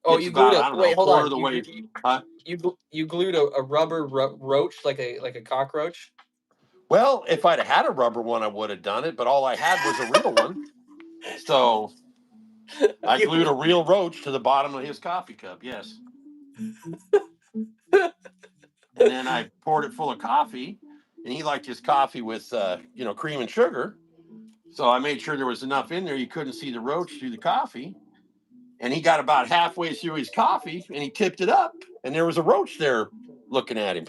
Oh, you glued wait, hold on. The way. You glued a rubber roach like a cockroach? Well, if I'd had a rubber one, I would have done it, but all I had was a real one. So I glued a real roach to the bottom of his coffee cup. Yes. And then I poured it full of coffee, and he liked his coffee with cream and sugar. So I made sure there was enough in there you couldn't see the roach through the coffee. And he got about halfway through his coffee, and he tipped it up, and there was a roach there looking at him.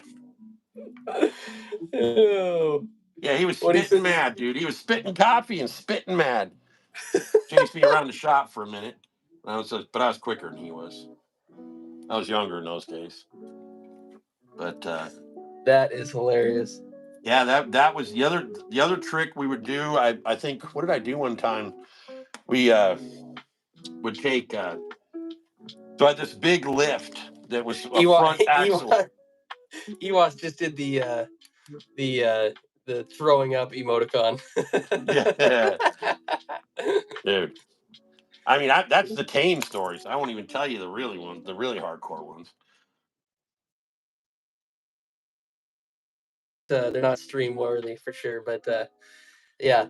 Ew. Yeah, he was spitting mad, dude. He was spitting coffee and spitting mad. Chased me around the shop for a minute. But I was quicker than he was. I was younger in those days. But that is hilarious. Yeah, that was the other trick we would do. I think, what did I do one time? We would take So I had this big lift that was a front axle. Ewas just did the throwing up emoticon. Yeah, dude. I mean, that's the tame stories. I won't even tell you the really ones, the really hardcore ones. They're not stream worthy for sure, but yeah,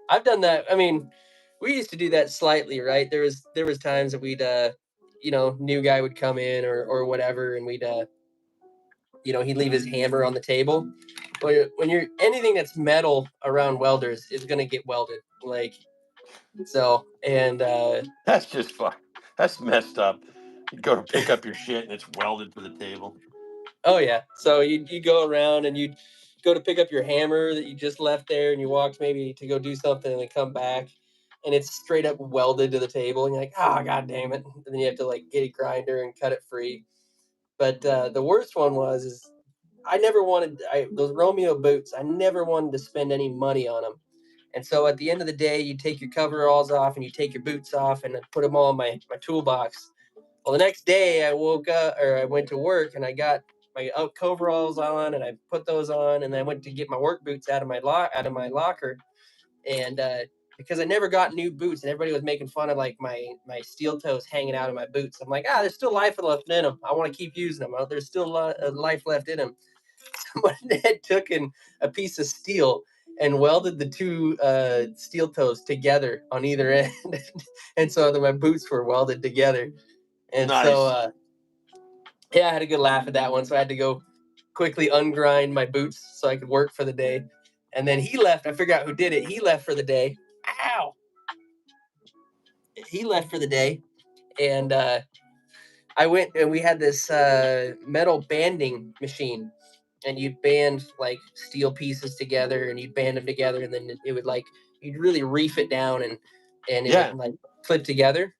I've done that. I mean, we used to do that slightly, right? There was times that we'd new guy would come in or whatever, and we'd he'd leave his hammer on the table. When you're anything that's metal around welders is gonna get welded, like so. And That's just fuck. That's messed up. You go to pick up your shit and it's welded to the table. oh yeah, so you go around and you'd go to pick up your hammer that you just left there, and you walked maybe to go do something, and then come back, and it's straight up welded to the table, and you're like, oh god damn it, and then you have to like get a grinder and cut it free. But the worst one is I never wanted those Romeo boots. I never wanted to spend any money on them. And so at the end of the day, you take your coveralls off and you take your boots off, and I put them all in my toolbox. Well, the next day I woke up or I went to work and I got my coveralls on and I put those on, and then I went to get my work boots out of my locker. And because I never got new boots and everybody was making fun of like my steel toes hanging out of my boots, I'm like, there's still life left in them. I want to keep using them. There's still life left in them. Somebody had taken a piece of steel and welded the two steel toes together on either end, and so my boots were welded together. And Nice. so yeah, I had a good laugh at that one. So I had to go quickly ungrind my boots so I could work for the day. And then he left. I figured out who did it. He left for the day. Ow! He left for the day, and I went and we had this metal banding machine, and you'd band like steel pieces together, and you'd band them together, and then it would like you'd really reef it down, and it Yeah. would like clip together.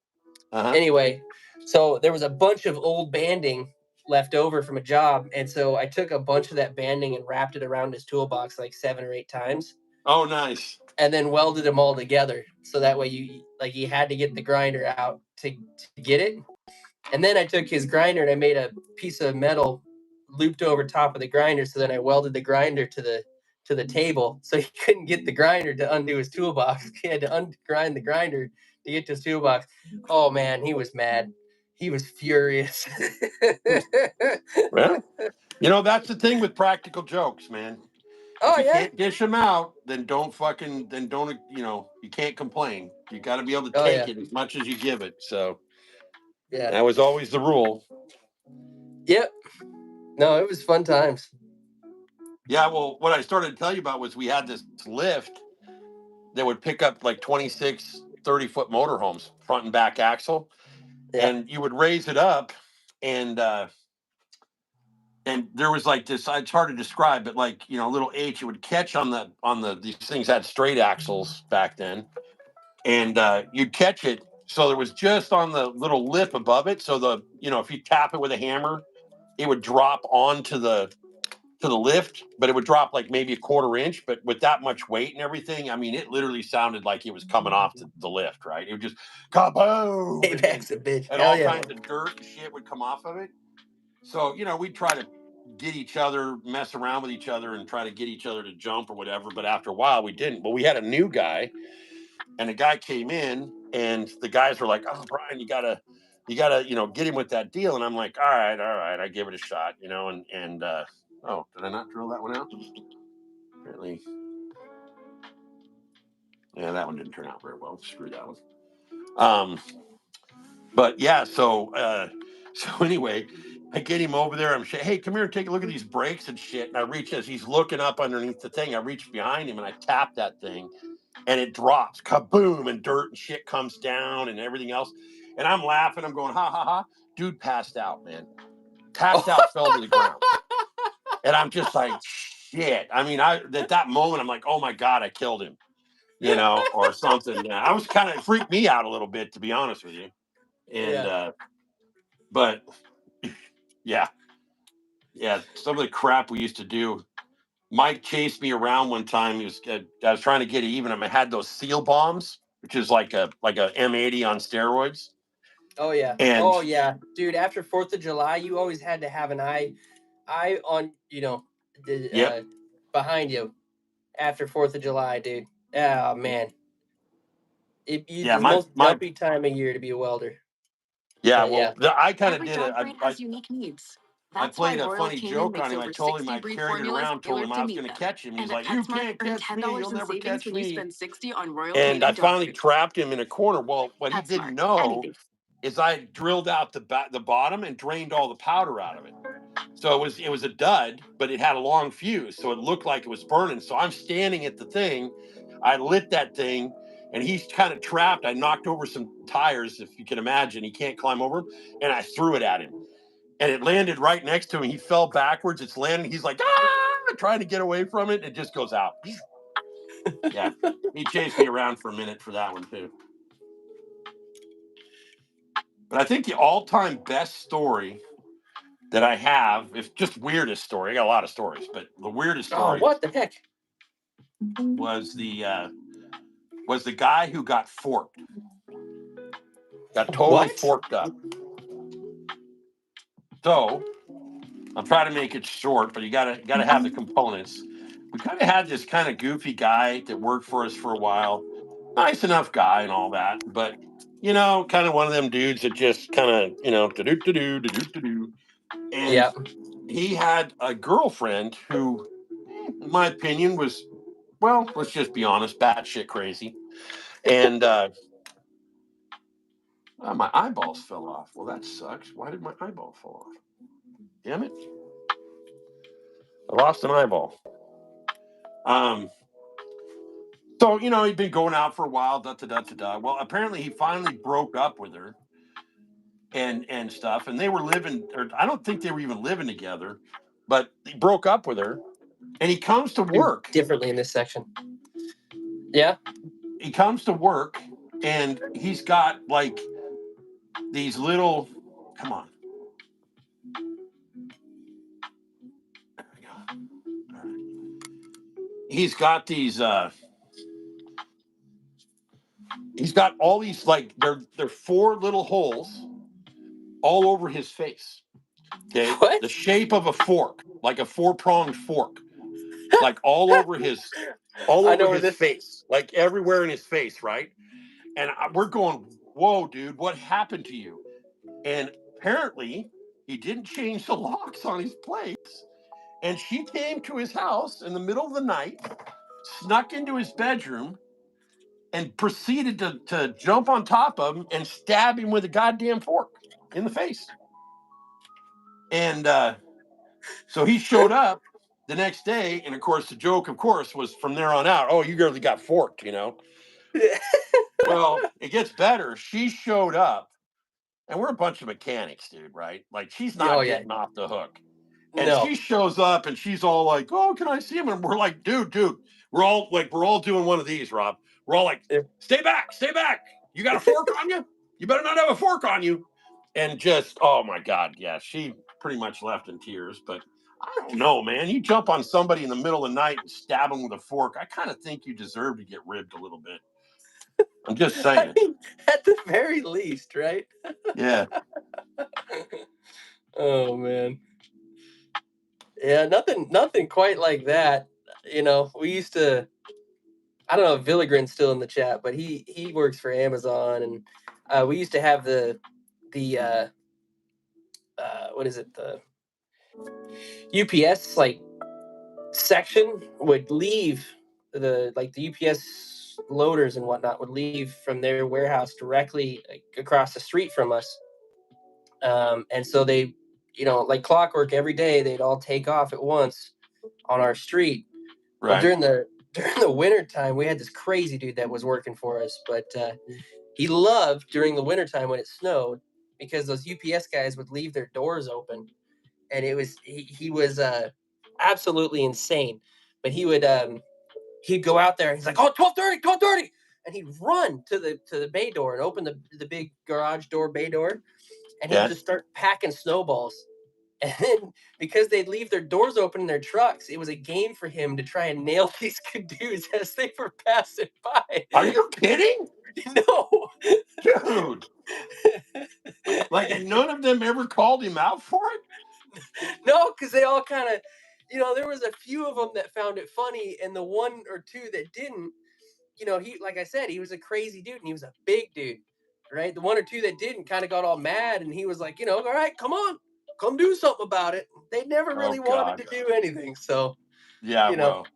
Uh-huh. Anyway, so there was a bunch of old banding left over from a job, and so I took a bunch of that banding and wrapped it around his toolbox like 7 or 8 times. Oh, nice. And then welded them all together, so that way you had to get the grinder out to get it. And then I took his grinder and I made a piece of metal looped over top of the grinder, so then I welded the grinder to the table, so he couldn't get the grinder to undo his toolbox. He had to ungrind the grinder to get to his toolbox. Oh man, he was mad. He was furious. Well, that's the thing with practical jokes, man. If you can't dish them out, then don't you can't complain. You got to be able to take it as much as you give it. So yeah, that was always the rule. Yep. No, it was fun times. Yeah, well, what I started to tell you about was we had this lift that would pick up like 26, 30-foot motorhomes, front and back axle. Yeah. And you would raise it up, and there was like this, it's hard to describe, but like, a little H, it would catch on these things had straight axles back then. And you'd catch it. So there was just on the little lip above it. So if you tap it with a hammer, it would drop onto the lift, but it would drop like maybe a 1/4 inch. But with that much weight and everything, I mean, it literally sounded like it was coming off the lift, right? It would just kaboom, and all kinds of dirt and shit would come off of it. So, we'd try to get each other, mess around with each other, and try to get each other to jump or whatever. But after a while, we didn't. But we had a new guy, and a guy came in, and the guys were like, "Oh, Brian, you gotta, get him with that deal." And I'm like, all right, I give it a shot, and oh, did I not drill that one out? Apparently, yeah, that one didn't turn out very well. Screw that one. But yeah, so anyway, I get him over there. I'm saying, hey, come here and take a look at these brakes and shit. And I reach as he's looking up underneath the thing. I reach behind him and I tap that thing, and it drops, kaboom, and dirt and shit comes down and everything else. And I'm laughing. I'm going, ha ha ha. Dude passed out, man. Passed out, fell to the ground. And I'm just like, shit. I mean, at that moment, I'm like, oh my God, I killed him, or something. I was kind of freaked me out a little bit, to be honest with you. And, but yeah, some of the crap we used to do. Mike chased me around one time. I was trying to get even him. I had those seal bombs, which is like a M80 on steroids. Oh yeah. And Oh yeah, dude. After 4th of July, you always had to have an eye on yep. behind you after 4th of July, dude. Oh man, it's Yeah, the my most dumpy time of year to be a welder. yeah, But well, yeah, I kind of Every did dog it. breed has unique needs. I That's why played a Royal funny Canin joke on makes him. I over told him 60 I breed carried it formulas around, told him tailored I to was meet going to them. catch him. And He's at like, "You PetSmart, can't earn catch me. $10 You'll in never savings catch when you me." spend $60 on Royal And I Canin dog finally food. trapped him in a corner. Well, what he didn't PetSmart, know anything. is I drilled out the bottom and drained all the powder out of it. So it was a dud, but it had a long fuse, so it looked like it was burning. So I'm standing at the thing, I lit that thing, and he's kind of trapped. I knocked over some tires, if you can imagine. He can't climb over them, and I threw it at him, and it landed right next to him. He fell backwards. It's landing. He's like, trying to get away from it. And it just goes out. Yeah, he chased me around for a minute for that one too. But I think the all-time best story that I have, if just weirdest story, I got a lot of stories, but the weirdest oh story what the heck? was the guy who got forked. Got totally What? forked up. So I'm trying to make it short, but you gotta have the components. We kind of had this kind of goofy guy that worked for us for a while. Nice enough guy and all that, but kind of one of them dudes that just kind of, do. And Yeah. he had a girlfriend who, in my opinion, was, well, let's just be honest, batshit crazy. And my eyeballs fell off. Well, that sucks. Why did my eyeball fall off? Damn it. I lost an eyeball. So, he'd been going out for a while, da da da da da. Well, apparently he finally broke up with her and stuff. And they were living, or I don't think they were even living together, but he broke up with her. And he comes to work. Differently in this section. Yeah. He comes to work and he's got like these little, come on. There we go. All right. He's got these he's got all these, like, they're 4 little holes all over his face. Okay, What? the shape of a fork, like a 4-pronged fork, like all over his I know where this. face, like everywhere in his face, right? And we're going, whoa, dude, what happened to you? And apparently he didn't change the locks on his plates, and she came to his house in the middle of the night, snuck into his bedroom, and proceeded to jump on top of him and stab him with a goddamn fork in the face. And so he showed up the next day, and of course, the joke, of course, was from there on out, oh, you really got forked, Well, it gets better. She showed up, and we're a bunch of mechanics, dude, right? Like, she's Oh not yeah. getting off the hook. And No. she shows up and she's all like, "Oh, can I see him?" And we're like, dude, we're all doing one of these, Rob. We're all like, stay back. You got a fork on you? You better not have a fork on you. And just, oh my God, yeah, she pretty much left in tears. But I don't know, man. You jump on somebody in the middle of the night and stab them with a fork. I kind of think you deserve to get ribbed a little bit. I'm just saying. I mean, at the very least, right? Yeah. Oh man. Yeah, nothing quite like that. We used to. I don't know if Villigren's still in the chat, but he works for Amazon, and we used to have the what is it, the UPS like section would leave the UPS loaders and whatnot would leave from their warehouse directly across the street from us, and so they, like clockwork, every day they'd all take off at once on our street. Well, Right. during the winter time, we had this crazy dude that was working for us, but he loved during the wintertime when it snowed, because those UPS guys would leave their doors open, and he was absolutely insane. But he'd go out there and he's like, oh, 12:30, and he'd run to the bay door and open the big garage door, bay door, and he'd Yeah. just start packing snowballs. And then, because they'd leave their doors open in their trucks, it was a game for him to try and nail these dudes as they were passing by. Are you kidding? No. Dude. Like, and none of them ever called him out for it? No, because they all kind of, there was a few of them that found it funny, and the one or two that didn't, he, like I said, he was a crazy dude, and he was a big dude, right? The one or two that didn't kind of got all mad, and he was like, all right, come on, come do something about it. They never really wanted to do anything, so. Yeah, well,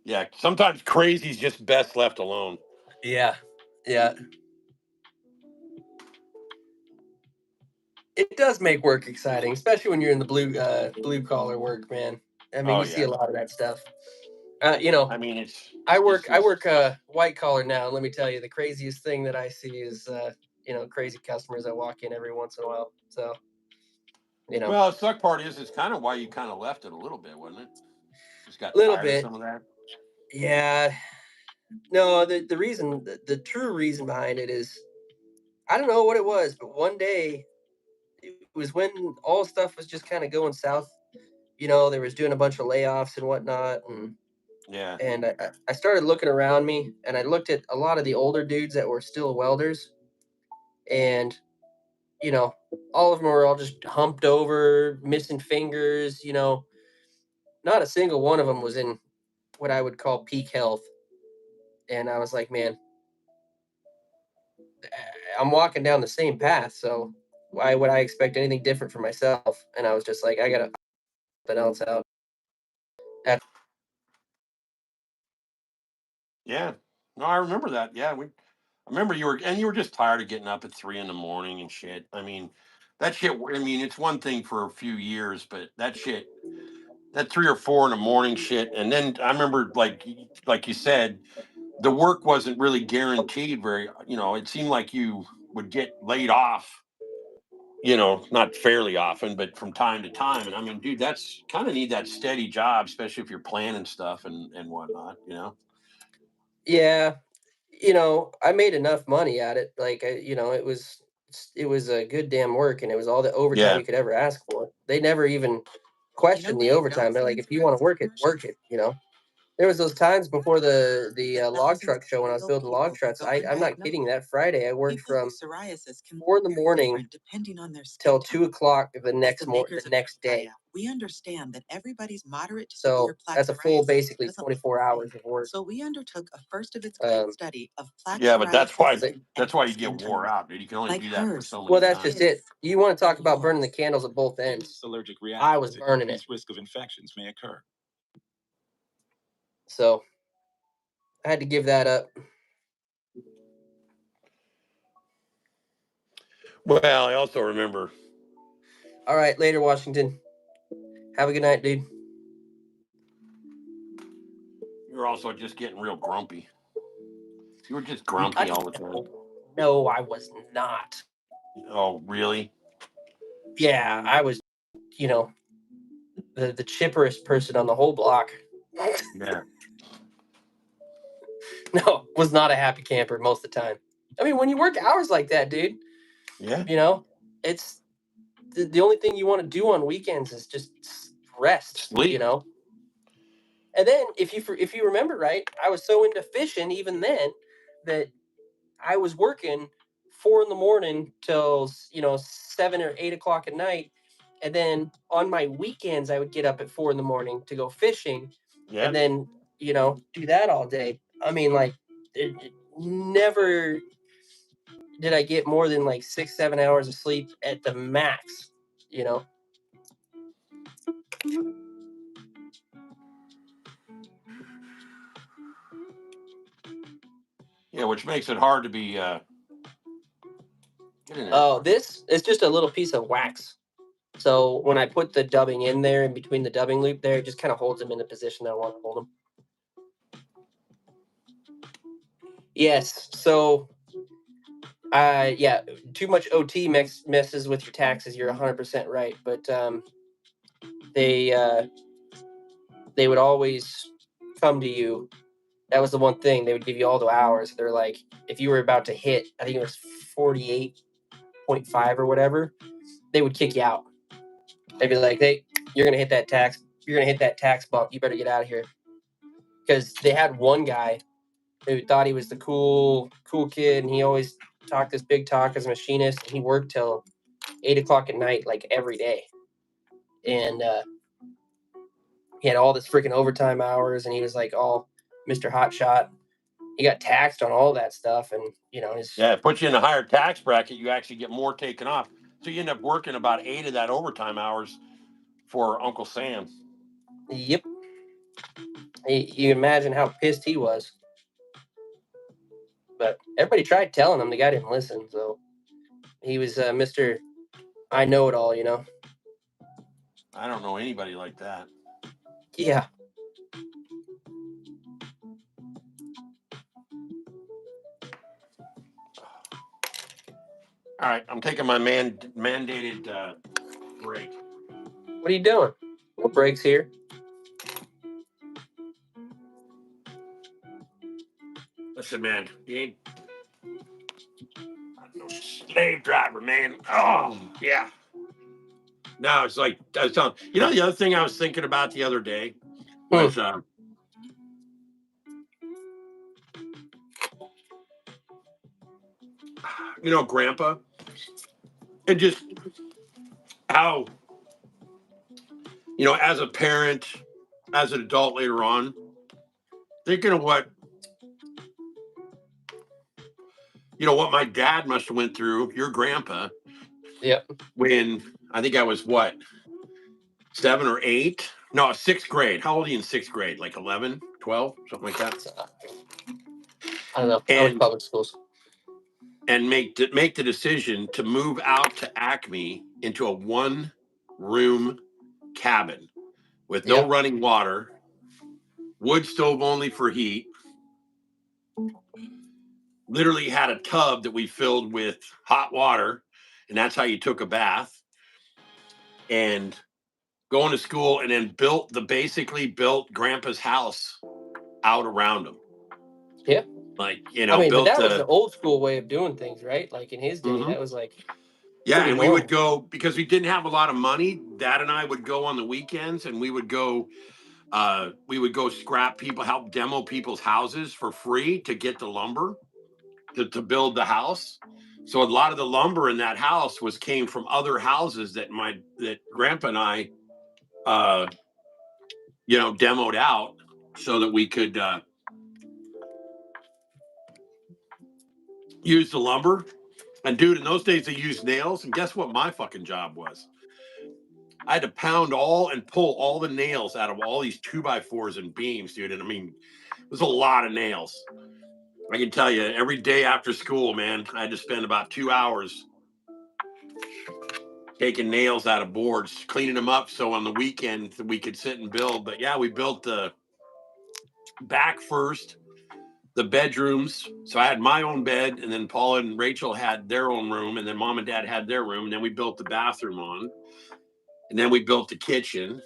yeah, sometimes crazy's just best left alone. Yeah. It does make work exciting, especially when you're in the blue collar work, man. I mean, you see a lot of that stuff. I mean, I work white collar now. And let me tell you, the craziest thing that I see is crazy customers that walk in every once in a while. So, well, the suck part is it's kind of why you kind of left it a little bit, wasn't it? Just got little tired bit. of some of that. Yeah. No, the reason, the true reason behind it is, I don't know what it was, but one day it was when all stuff was just kind of going south. They was doing a bunch of layoffs and whatnot, and yeah. And I started looking around me, and I looked at a lot of the older dudes that were still welders, and all of them were all just humped over, missing fingers. Not a single one of them was in what I would call peak health. And I was like, man, I'm walking down the same path, so why would I expect anything different for myself? And I was just like, I gotta something else out. Yeah. No, I remember that. Yeah, I remember you were just tired of getting up at 3 in the morning and shit. I mean, that shit. I mean, it's one thing for a few years, but that shit, that 3 or 4 in the morning shit, and then I remember, like you said, the work wasn't really guaranteed. Very, it seemed like you would get laid off. Not fairly often, but from time to time. And I mean, dude, that's kind of need that steady job, especially if you're planning stuff and whatnot. Yeah, I made enough money at it. Like, it was a good damn work, and it was all the overtime you could ever ask for. They never even questioned the overtime. They're like, if you want to work it, work it. There was those times before the log truck show when I was building log trucks. I'm not kidding. That Friday, I worked from 4 in the morning till 2 o'clock the next day. We understand that everybody's moderate to So severe plaque that's a full, psoriasis basically doesn't 24 hours of work. So we undertook a first of its kind study of plaque Yeah, but that's why psoriasis you get wore out, dude. You can only Like do that for hers. so many Well, that's times. just it. You want to talk about burning the candles at both ends. Allergic I was reactions and burning it. increased risk of infections may occur. So I had to give that up. Well, I also remember. All right, later, Washington. Have a good night, dude. You're also just getting real grumpy. You were just grumpy all the time. No, I was not. Oh, really? Yeah, I was, the chipperest person on the whole block. Yeah. No, was not a happy camper most of the time. I mean, when you work hours like that, dude, Yeah. It's the only thing you want to do on weekends is just rest, Sleep. And then if you remember right, I was so into fishing even then that I was working 4 in the morning till 7 or 8 o'clock at night, and then on my weekends I would get up at 4 in the morning to go fishing, and then do that all day. I mean, like, it never did I get more than like 6-7 hours of sleep at the max. Yeah, which makes it hard to be. Oh, this is just a little piece of wax. So when I put the dubbing in there, in between the dubbing loop there, it just kind of holds them in the position that I want to hold them. Yes. So, yeah, too much OT messes with your taxes. You're 100% right. But they would always come to you. That was the one thing. They would give you all the hours. They're like, if you were about to hit, I think it was 48.5 or whatever, they would kick you out. They'd be like, hey, you're going to hit that tax. You're going to hit that tax bump. You better get out of here. Because they had one guy who thought he was the cool kid, and he always talked this big talk as a machinist. And he worked till 8 o'clock at night, like every day, and he had all this freaking overtime hours, and he was like all Mr. Hotshot. He got taxed on all that stuff, and it puts you in a higher tax bracket. You actually get more taken off, so you end up working about 8 of that overtime hours for Uncle Sam. Yep. You imagine how pissed he was. But everybody tried telling him. The guy didn't listen, so he was Mr. I know it all, I don't know anybody like that. Yeah. All right, I'm taking my mandated break. What are you doing? No breaks here. Listen, man, you ain't no slave driver, man. Oh, yeah. No, it's like I was telling the other thing I was thinking about the other day was Grandpa, and just how as a parent, as an adult later on, thinking of what my dad must have went through, your grandpa. Yep. When I think I was 7 or 8. No, 6th grade. How old are you in 6th grade? Like 11, 12, something like that. I don't know. I was public schools. And make the decision to move out to Acme into a 1-room cabin with no running water, wood stove only for heat. Literally had a tub that we filled with hot water, and that's how you took a bath. And going to school, and then basically built Grandpa's house out around him. Yeah. Like, but that was the old school way of doing things, right? Like in his day, that was like. Yeah, and we would go, because we didn't have a lot of money. Dad and I would go on the weekends, and we would go scrap people, help demo people's houses for free to get the lumber to build the house. So a lot of the lumber in that house came from other houses that Grandpa and I demoed out so that we could use the lumber. And dude, in those days they used nails, and guess what my fucking job was? I had to pound and pull all the nails out of all these 2x4s and beams, dude. And I mean, it was a lot of nails. I can tell you, every day after school, man, I had to spend about 2 hours taking nails out of boards, cleaning them up, so on the weekend we could sit and build. But yeah, we built the back first, the bedrooms. So I had my own bed, and then Paula and Rachel had their own room, and then Mom and Dad had their room, and then we built the bathroom on, and then we built the kitchen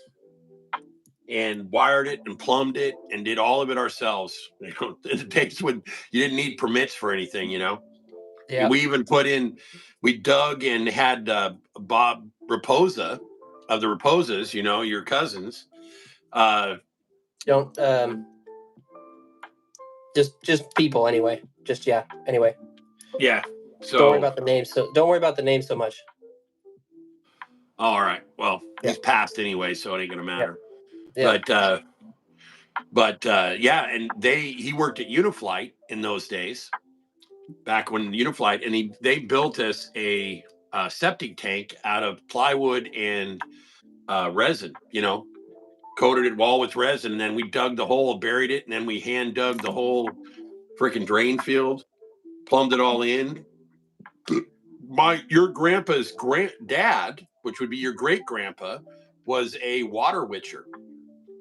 and wired it and plumbed it and did all of it ourselves. In the days when you didn't need permits for anything, Yeah. We even we dug and had Bob Raposa of the Raposas, your cousins. Don't just people anyway. Anyway. Yeah. So don't worry about the names. So don't worry about the names so much. All right. Well, he's passed anyway, so it ain't gonna matter. Yeah. But yeah, and he worked at Uniflight in those days, back when Uniflight, and they built us a septic tank out of plywood and resin, coated it all with resin, and then we dug the hole, buried it, and then we hand dug the whole freaking drain field, plumbed it all in. Your grandpa's granddad, which would be your great grandpa, was a water witcher.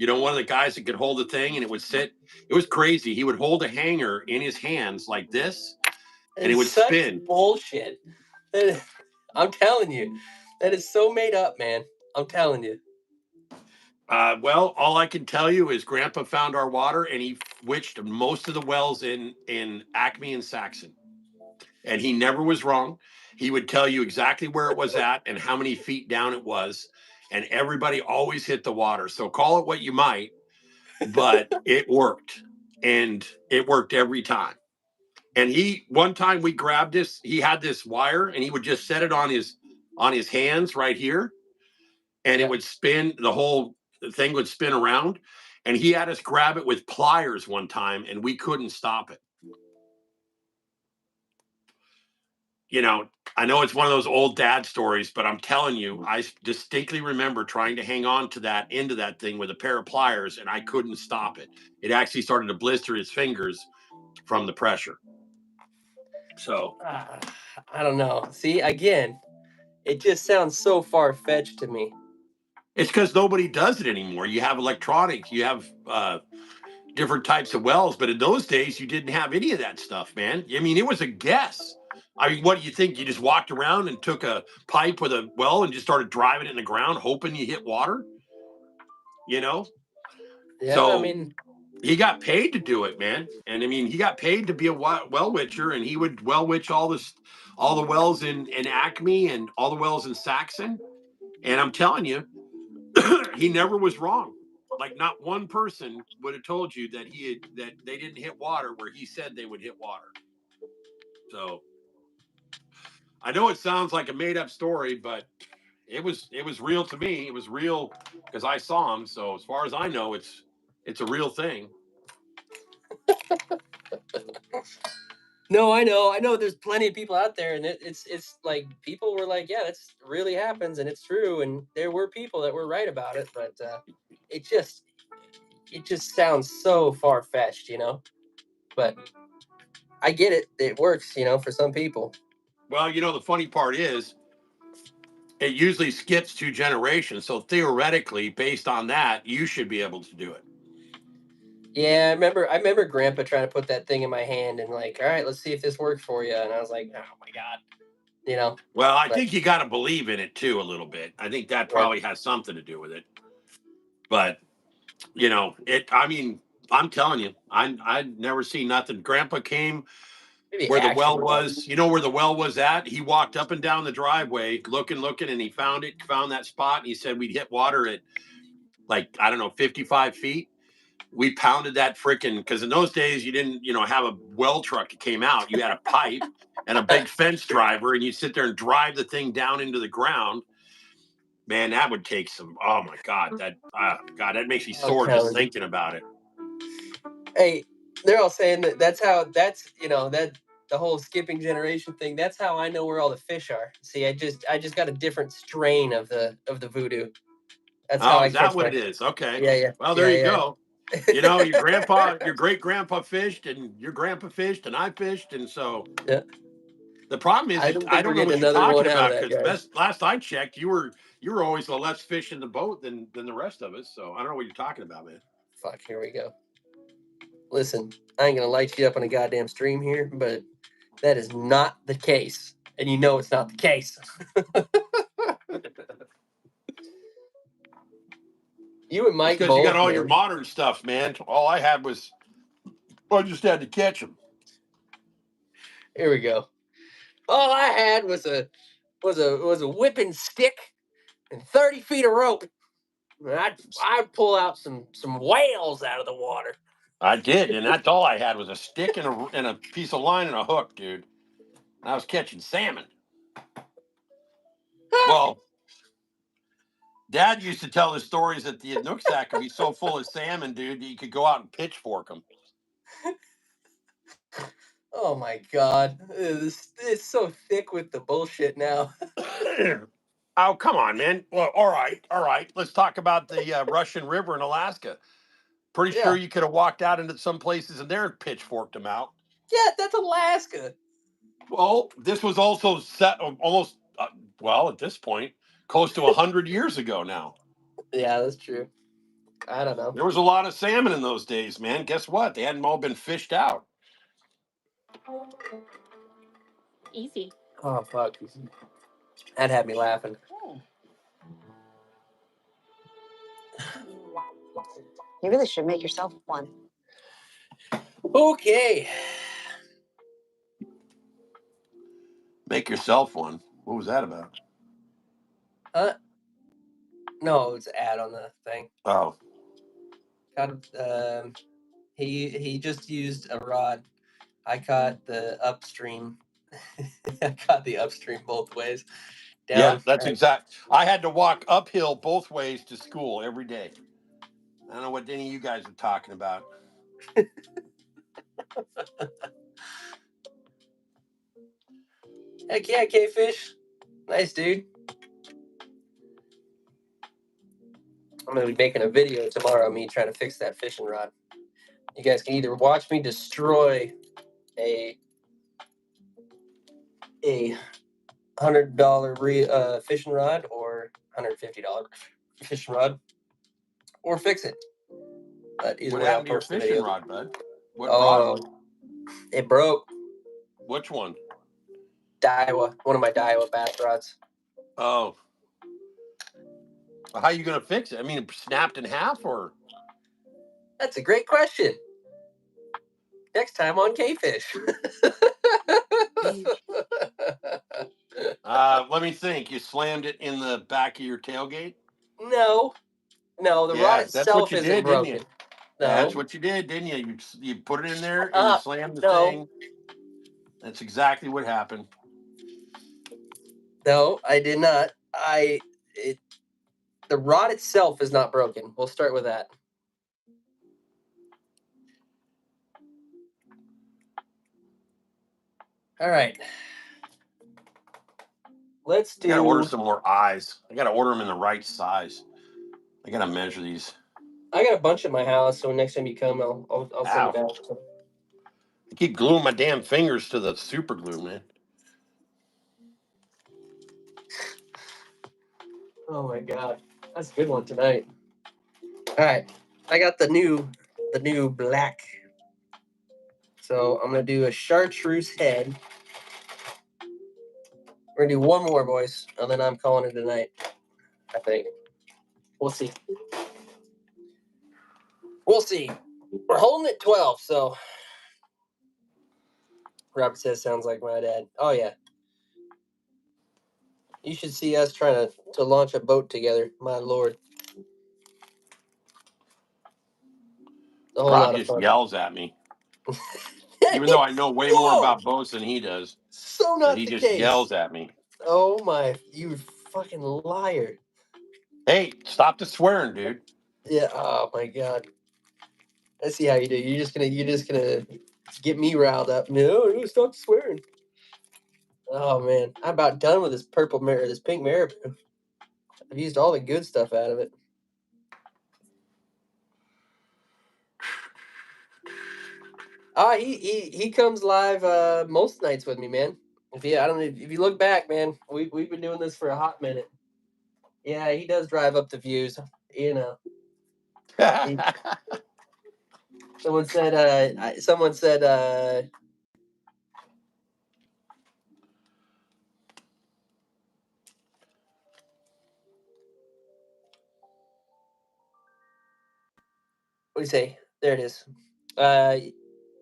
One of the guys that could hold the thing, and it would sit. It was crazy. He would hold a hanger in his hands like this, and it would spin. Bullshit. I'm telling you, that is so made up, man. I'm telling you. Well, all I can tell you is Grandpa found our water, and he witched most of the wells in Acme and Saxon, and he never was wrong. He would tell you exactly where it was at and how many feet down it was, and everybody always hit the water. So call it what you might, but it worked. and it worked every time. And one time we grabbed this, he had this wire, and he would just set it on his hands right here, and it would spin. The whole thing would spin around, and he had us grab it with pliers one time, and we couldn't stop it. You know, I know it's one of those old dad stories, but I'm telling you, I distinctly remember trying to hang on to that end of that thing with a pair of pliers, and I couldn't stop it. It actually started to blister his fingers from the pressure. So I don't know. See, again, it just sounds so far-fetched to me. it's because nobody does it anymore. You have electronics, you have different types of wells, but in those days, you didn't have any of that stuff, man. I mean, it was a guess. I mean, what do you think? You just walked around and took a pipe with a well and just started driving it in the ground, hoping you hit water? You know? Yeah, So, I mean, he got paid to do it, man. And I mean, he got paid to be a well witcher, and he would well witch all the wells in Acme and all the wells in Saxon. And I'm telling you, he never was wrong. Like, not one person would have told you that that they didn't hit water where he said they would hit water. So I know it sounds like a made up story, but it was real to me. It was real because I saw him. So as far as I know, it's a real thing. No, I know. There's plenty of people out there, and it's like people were like, yeah, that's really happens, and it's true, and there were people that were right about it, but it just sounds so far-fetched, you know. But I get it; it works, you know, for some people. Well, you know, the funny part is, it usually skips 2 generations. So theoretically, based on that, you should be able to do it. Yeah, I remember Grandpa trying to put that thing in my hand and like, all right, let's see if this works for you. And I was like, oh my God, you know. Well, I think you got to believe in it too a little bit. I think that probably has something to do with it. But you know, I mean, I'm telling you, I'd never seen nothing. Grandpa came where the well was. You know where the well was at? He walked up and down the driveway, looking, and he found that spot. And he said we'd hit water at, like, I don't know, 55 feet. We pounded that freaking, because in those days you didn't, you know, have a well truck that came out. You had a pipe and a big fence driver, and you sit there and drive the thing down into the ground. Man, that would take some. Oh my God, that makes me sore just thinking about it. Hey, they're all saying that's you know, that the whole skipping generation thing. That's how I know where all the fish are. See, I just got a different strain of the voodoo. That's how I is that catch what it is? Okay. Yeah. Well, there you go. You know, your great grandpa fished, and your grandpa fished, and I fished, and so yeah. The problem is, I don't know what you're talking about, because last I checked, you were always the less fish in the boat than the rest of us. So I don't know what you're talking about, man. Fuck, here we go. Listen, I ain't gonna light you up on a goddamn stream here, but that is not the case, and you know it's not the case. You and Mike because you got all your modern stuff, man. All I had was, I just had to catch them. Here we go. All I had was a whipping stick and 30 feet of rope. I'd pull out some whales out of the water. I did, and that's all I had was a stick and a piece of line and a hook, dude. And I was catching salmon. Well, Dad used to tell the stories that the Nooksack could be so full of salmon, dude, that you could go out and pitchfork them. Oh my God, it's so thick with the bullshit now. Oh, come on, man. Well, all right. Let's talk about the Russian River in Alaska. Pretty sure you could have walked out into some places and there and pitchforked them out. Yeah, that's Alaska. Well, this was also set almost, well, at this point, close to 100 years ago now. Yeah, that's true. I don't know. There was a lot of salmon in those days, man. Guess what? They hadn't all been fished out. Easy. Oh, fuck. That had me laughing. You really should make yourself one. Okay. Make yourself one. What was that about? No, it's an ad on the thing. Oh. He just used a rod. I caught the upstream. I caught the upstream both ways. Yeah, Down. that's exact. I had to walk uphill both ways to school every day. I don't know what any of you guys are talking about. Heck yeah, K-Fish. Nice, dude. I'm going to be making a video tomorrow of me trying to fix that fishing rod. You guys can either watch me destroy a $100 fishing rod or $150 fishing rod, or fix it. But either What way, I'll happened to your post the fishing video. rod, bud? What rod? Oh, it broke. Which one? Daiwa, one of my Daiwa bass rods. Oh. How are you going to fix it? I mean, it snapped in half, or? That's a great question. Next time on K-Fish. Let me think. You slammed it in the back of your tailgate? No, the rod Yeah, that's what itself you isn't did, didn't you? broken. That's No. what you did, didn't you? You put it in there and you Up. slammed the No. thing. That's exactly what happened. No, I did not. The rod itself is not broken. We'll start with that. All right. Let's do. I gotta order some more eyes. I gotta order them in the right size. I gotta measure these. I got a bunch at my house, so next time you come, I'll send it back. I keep gluing my damn fingers to the super glue, man. Oh my god, that's a good one tonight. All right, I got the new black. So I'm gonna do a chartreuse head. We're gonna do one more, boys, and then I'm calling it a night. I think. We'll see. We'll see. We're holding at 12, so Robert says sounds like my dad. Oh yeah. You should see us trying to launch a boat together. My lord. A whole Rob lot of just fun. yells at me. Even though I know way more about boats than he does. So But not he the just case. yells at me. Oh my, you fucking liar. Hey, stop the swearing, dude. Yeah, oh my god. I see how you do. You're just gonna get me riled up. No, stop swearing. Oh man, I'm about done with this pink marabou. I've used all the good stuff out of it. He comes live most nights with me, man. If you look back, man, we've been doing this for a hot minute. Yeah, he does drive up the views, you know. Someone said what do you say? There it is.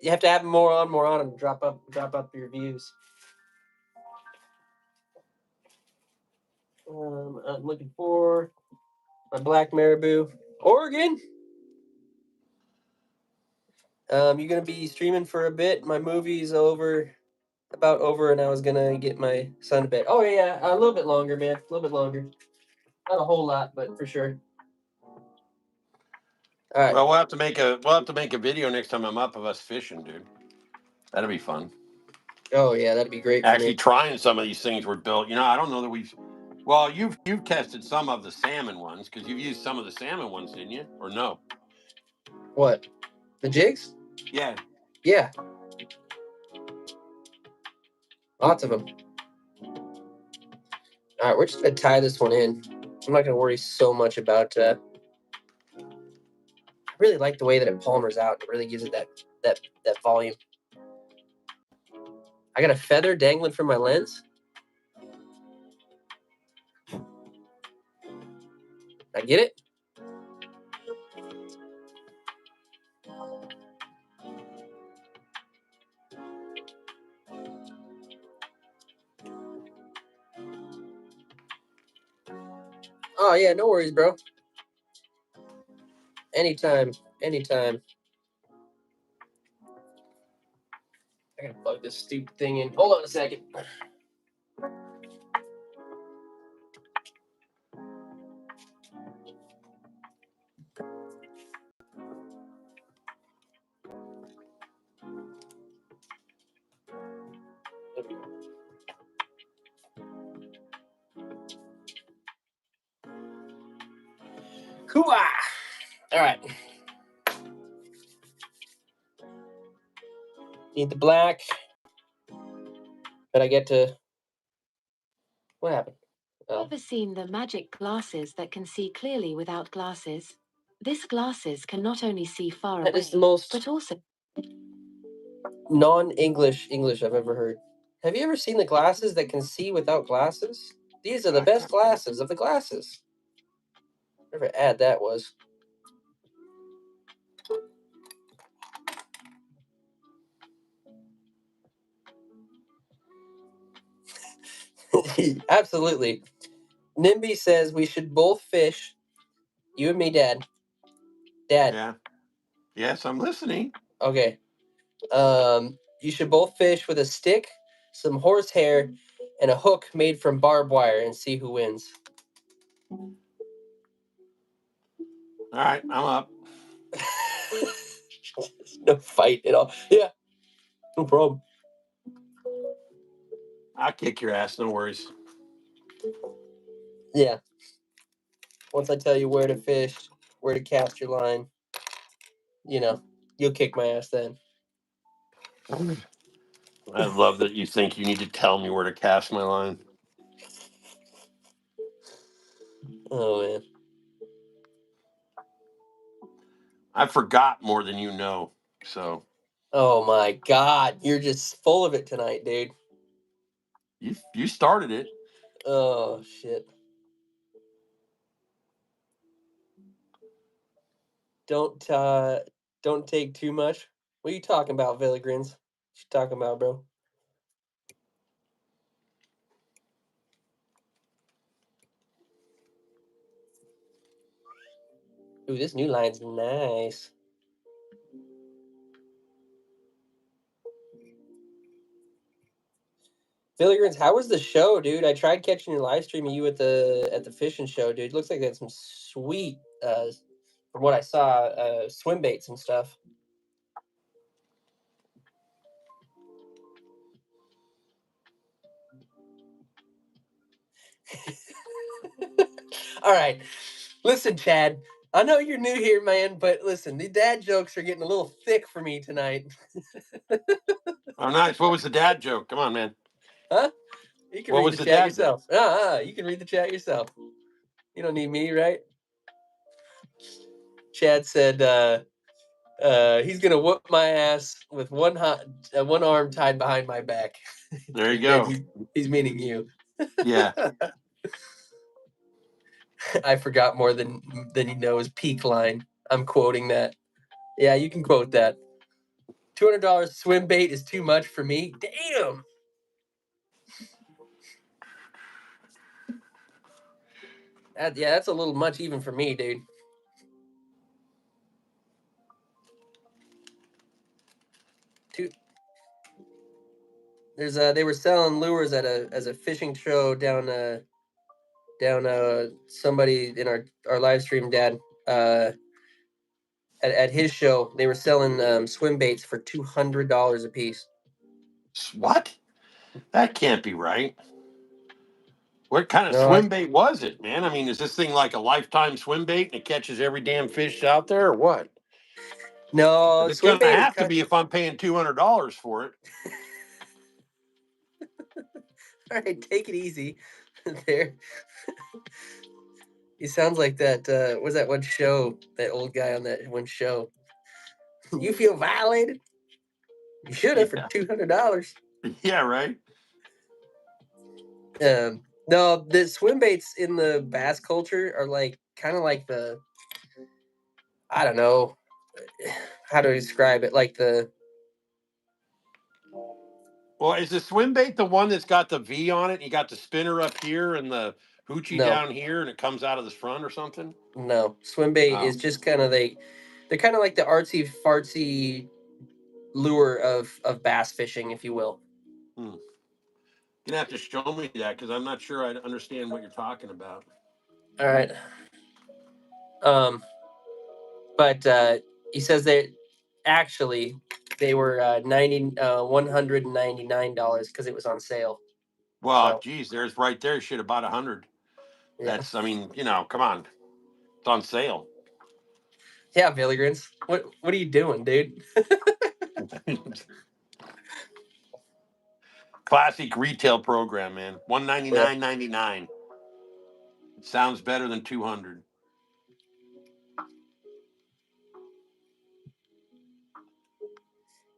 You have to have more on and drop up your views. I'm looking for my black marabou, Oregon. You're gonna be streaming for a bit. My movie's about over, and I was gonna get my son to bed. Oh yeah, a little bit longer, man. A little bit longer. Not a whole lot, but for sure. All right. Well, we'll have to make a video next time I'm up of us fishing, dude. That'll be fun. Oh yeah, that'd be great for Actually me. trying some of these things were built. I don't know that we've. Well, you've tested some of the salmon ones because you've used some of the salmon ones, didn't you? Or no? What? The jigs? Yeah. Yeah. Lots of them. All right, we're just gonna tie this one in. I'm not gonna worry so much about. I really like the way that it palmers out. It really gives it that volume. I got a feather dangling from my lens. I get it. Oh yeah, no worries, bro. Anytime. I gotta plug this stupid thing in. Hold on a second. Hoo-ah! All right. Need the black. But I get to... What happened? Oh. Ever seen the magic glasses that can see clearly without glasses? This glasses can not only see far That away, is the most but also non-English English I've ever heard. Have you ever seen the glasses that can see without glasses? These are the best glasses of the glasses. Whatever ad that was. Absolutely. NIMBY says we should both fish. You and me, Dad. Dad. Yeah. Yes, I'm listening. Okay. You should both fish with a stick, some horsehair, and a hook made from barbed wire and see who wins. All right, I'm up. No fight at all. Yeah. No problem. I'll kick your ass, no worries. Yeah. Once I tell you where to fish, where to cast your line, you know, you'll kick my ass then. I love that you think you need to tell me where to cast my line. Oh, man. I forgot more than you know, so. Oh, my God. You're just full of it tonight, dude. You started it. Oh, shit. Don't take too much. What are you talking about, Villagrins? What you talking about, bro? Ooh, this new line's nice. Villagrins, how was the show, dude? I tried catching your live stream of you at the fishing show, dude. Looks like they had some sweet, from what I saw, swim baits and stuff. All right. Listen, Chad, I know you're new here, man, but listen, the dad jokes are getting a little thick for me tonight. Oh, nice. What was the dad joke? Come on, man. Huh? You can What read was the the chat dad yourself. You can read the chat yourself. You don't need me, right? Chad said he's gonna whoop my ass with one arm tied behind my back. There you go. He's meaning you. Yeah. I forgot more than he knows. Peak line. I'm quoting that. Yeah, you can quote that. $200 swim bait is too much for me. Damn. That's a little much even for me, dude. They were selling lures at a fishing show down somebody in our live stream, Dad. At his show, they were selling swim baits for $200 a piece. What? That can't be right. What kind of No, swim bait was it, man? I mean, is this thing like a lifetime swim bait and it catches every damn fish out there, or what? no, It's swim gonna bait is have to be if I'm paying $200 for it. All right, take it easy. There. He sounds like that. Was that one show? That old guy on that one show. You feel violated? You should have for $200. Yeah, right. No, the swim baits in the bass culture are like kind of like the, I don't know how to describe it. Like the, Well, is the swim bait the one that's got the V on it? And you got the spinner up here and the hoochie No. down here, and it comes out of the front or something? no, swim bait Oh. is just kind of they're kind of like the artsy fartsy lure of bass fishing, if you will. You're gonna have to show me that because I'm not sure I understand what you're talking about. All right. But he says they were $199 because it was on sale. Well, So, geez, there's right there. You should have bought 100. yeah. That's, I mean, come on, it's on sale. Yeah, Villigrins. What are you doing, dude? Classic retail program, man. $199.99. It sounds better than 200.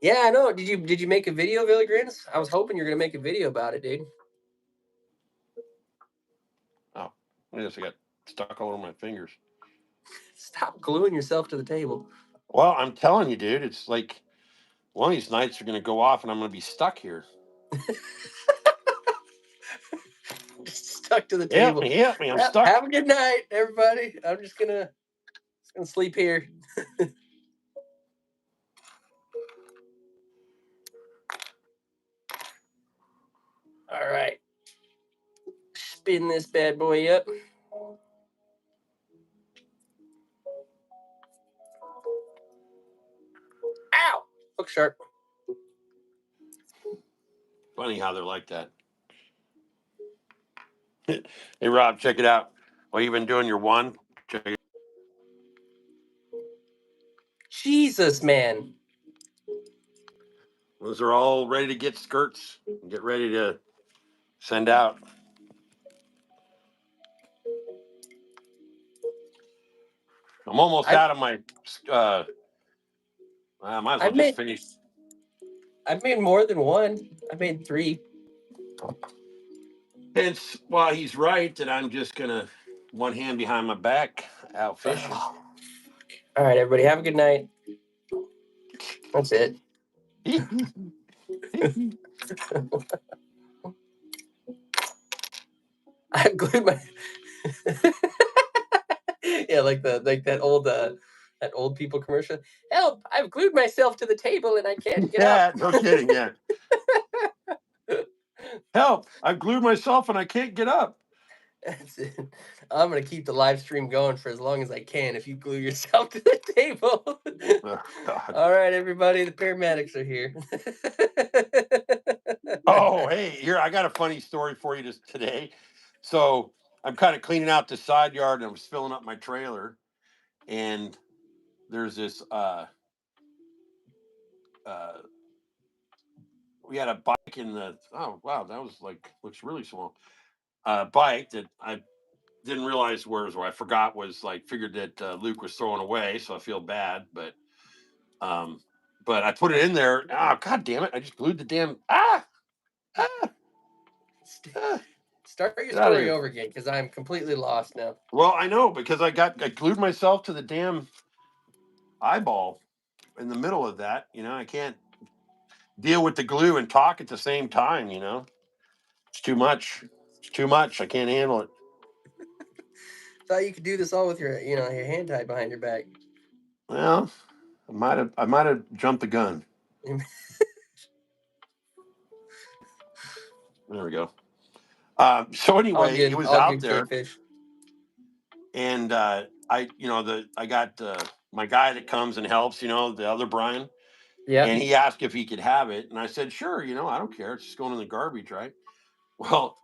Yeah, I know. Did you make a video, Villigrins? I was hoping you were gonna make a video about it, dude. Oh, I guess I got stuck all over my fingers. Stop gluing yourself to the table. Well, I'm telling you, dude, it's like one of these nights are going to go off and I'm going to be stuck here. Stuck to the table. Yeah, I'm stuck. Have a good night, everybody. I'm just gonna sleep here. All right. Spin this bad boy up. Ow! Hook sharp. Funny how they're like that. Hey, Rob, check it out. Well, you've been doing your one. Check it. Jesus, man. Those are all ready to get skirts and get ready to send out. I'm almost out of my. I might as well just finish. I've made more than one. I made 3. Hence, while he's right that I'm just gonna one hand behind my back out fishing. All right, everybody, have a good night. That's it. I glued my. Yeah, like that old people commercial. Help! I've glued myself to the table and I can't get up. Yeah, no kidding. Yeah. Help! I've glued myself and I can't get up. That's it. I'm gonna keep the live stream going for as long as I can if you glue yourself to the table. Oh, God. All right, everybody, the paramedics are here. Oh, hey, here, I got a funny story for you today. So I'm kind of cleaning out the side yard and I was filling up my trailer, and there's this we had a bike in the, oh wow, that was like, looks really small. Bike that I didn't realize where I forgot was like, figured that Luke was throwing away, so I feel bad, but I put it in there. Oh, God damn it, I just glued the damn Start your story over again, because I'm completely lost now. Well, I know, because I glued myself to the damn eyeball in the middle of that. I can't deal with the glue and talk at the same time. It's too much. It's too much. I can't handle it. Thought you could do this all with your hand tied behind your back. Well, I might have jumped the gun. There we go. So anyway, it was out there, and I got my guy that comes and helps. The other Brian. Yeah. And he asked if he could have it, and I said, "Sure. I don't care. It's just going in the garbage, right?" Well,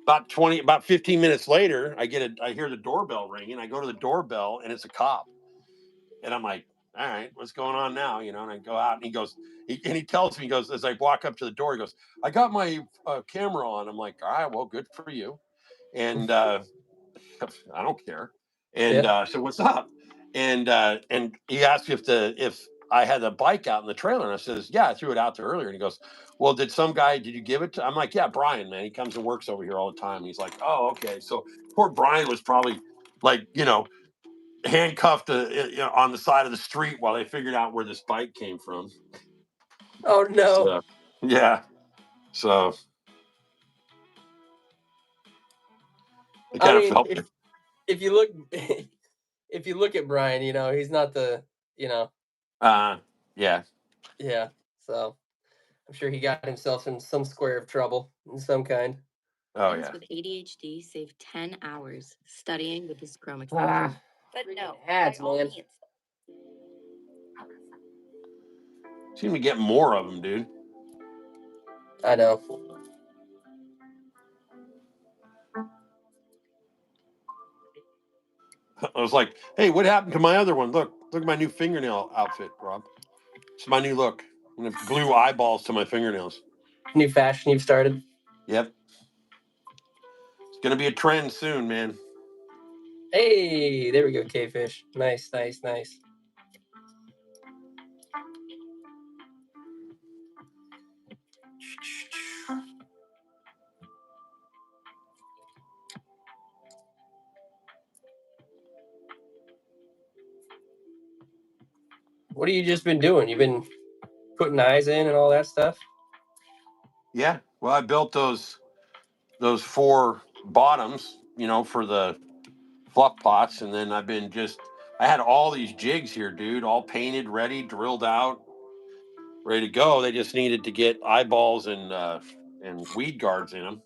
about 15 minutes later, I hear the doorbell ringing. I go to the doorbell, and it's a cop, and I'm like, "All right, what's going on now?" And I go out, and he goes, he tells me, he goes, as I walk up to the door, he goes, "I got my camera on." I'm like, "All right, well, good for you," and I don't care. And so what's up? And he asked me if I had a bike out in the trailer, and I says, "Yeah, I threw it out there earlier." And he goes, "Well, did you give it to?" I'm like, "Yeah, Brian, man, he comes and works over here all the time." And he's like, "Oh, okay." So poor Brian was probably like, handcuffed on the side of the street while they figured out where this bike came from. Oh no. So, yeah. So I kind of felt it. If you look at Brian, he's not the. Yeah. Yeah. So I'm sure he got himself in some square of trouble in some kind. Oh Students yeah. with ADHD save 10 hours studying with this Chrome Ah, extension. But no, ads, by all man. means. Seem to get more of them, dude. I know. I was like, hey, what happened to my other one? Look at my new fingernail outfit, Rob. It's my new look. I'm gonna glue eyeballs to my fingernails. New fashion you've started. Yep. It's gonna be a trend soon, man. Hey, there we go, K-Fish. Nice. What have you just been doing? You've been putting eyes in and all that stuff? Yeah. Well, I built those 4 bottoms, for the fluff pots, and then I had all these jigs here, dude, all painted, ready, drilled out, ready to go. They just needed to get eyeballs and weed guards in them.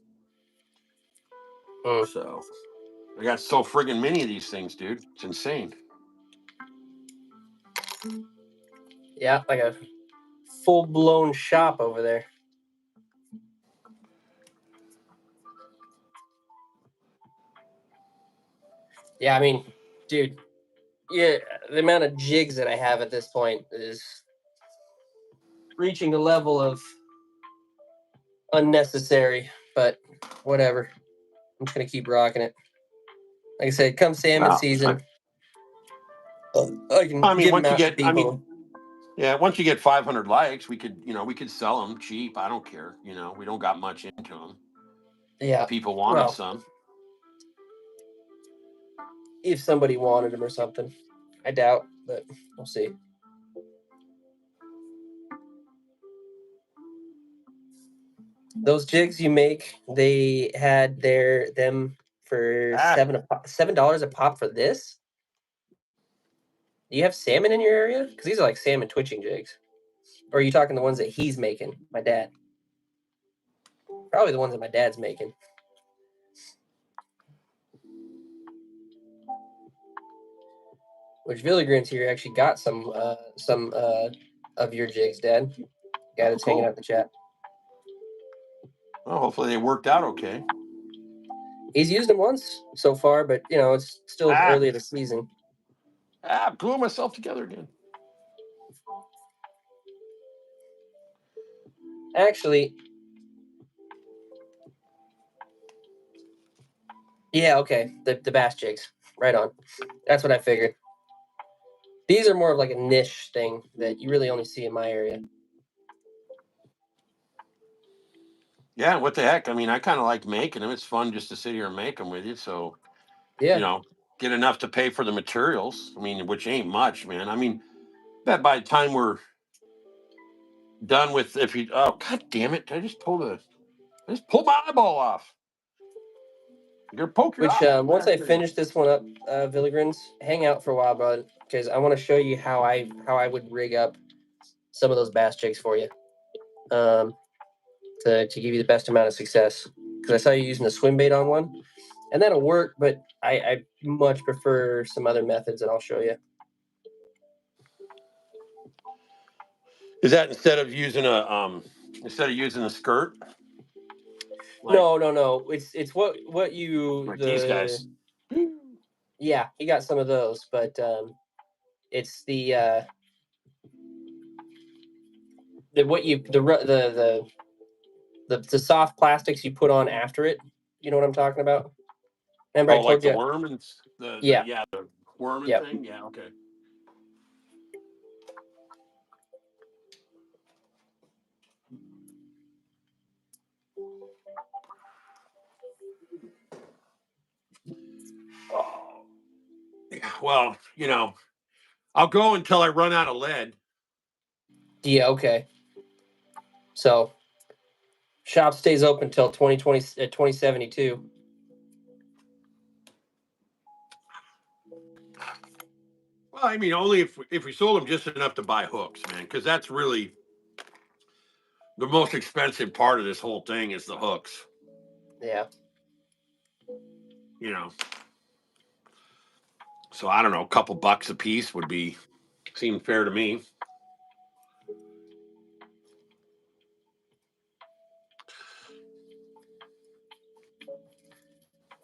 So I got so friggin' many of these things, dude. It's insane. Yeah, like a full-blown shop over there. Yeah, I mean, dude, yeah, the amount of jigs that I have at this point is reaching a level of unnecessary, but whatever. I'm just gonna keep rocking it. Like I said, come salmon Well, season, I can give them out to people. Once you get 500 likes, we could sell them cheap. I don't care. We don't got much into them. Yeah, People wanted well, some. if somebody wanted them or something. I doubt, but we'll see. Those jigs you make, they had them for $7 a pop for this. Do you have salmon in your area? Because these are like salmon twitching jigs. Or are you talking the ones that he's making? My dad. Probably the ones that my dad's making. Which Villigran's here actually got some of your jigs, Dad. Guy that's hanging out in the chat. Well, hopefully they worked out okay. He's used them once so far, but it's still early in the season. Glue myself together again. Actually, yeah, okay. The bass jigs. Right on. That's what I figured. These are more of like a niche thing that you really only see in my area. Yeah, what the heck? I mean, I kind of like making them. It's fun just to sit here and make them with you. So, Yeah. Get enough to pay for the materials. I mean, which ain't much, man. I mean, bet by the time we're done with, oh, God damn it. I just pulled my eyeball off. You're gonna poke your Which eye. once I finish this one up, Villigrans, hang out for a while, bud, because I want to show you how I would rig up some of those bass jigs for you, to give you the best amount of success. Because I saw you using a swim bait on one, and that'll work, but I much prefer some other methods that I'll show you. Is that instead of using a skirt? No. It's what you Like these guys. Yeah, he got some of those, but it's the soft plastics you put on after it. You know what I'm talking about? Remember I Oh, like told the you? worm and Yeah. the worm and Yep. thing. Yeah, okay. Oh, yeah, well, I'll go until I run out of lead. Yeah. Okay. So shop stays open till 2072. Well, I mean, only if we sold them just enough to buy hooks, man, because that's really The most expensive part of this whole thing is the hooks. Yeah. You know. So I don't know, a couple bucks a piece seem fair to me.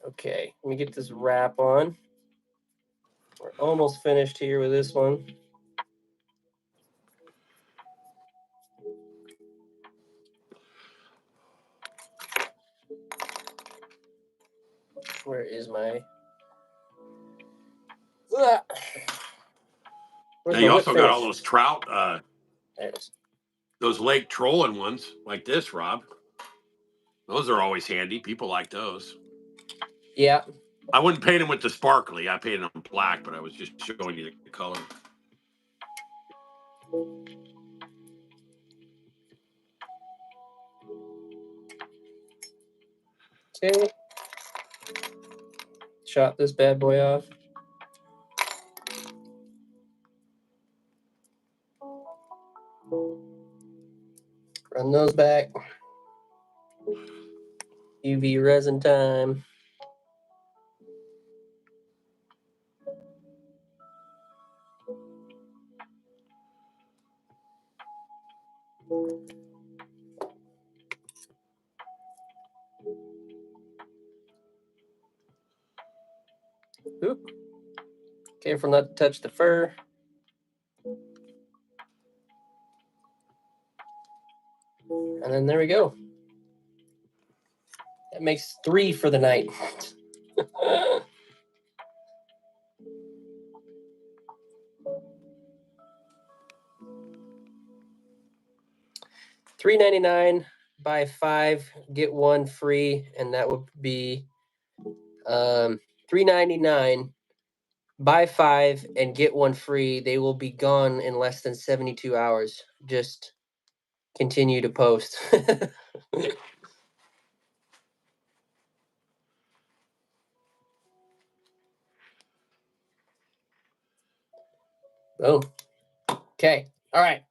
Okay, let me get this wrap on. We're almost finished here with this one. Where is my... Now you also got all those trout, those lake trolling ones like this, Rob. Those are always handy. People like those. Yeah. I wouldn't paint them with the sparkly. I painted them black, but I was just showing you the color. Okay. Chop this bad boy off. Run those back. UV resin time. Oop. Careful not to touch the fur. And then there we go. That makes 3 for the night. $3.99, buy 5, get 1 free, and that would be $3.99, buy 5 and get 1 free. They will be gone in less than 72 hours. Just continue to post. Boom. Okay. All right.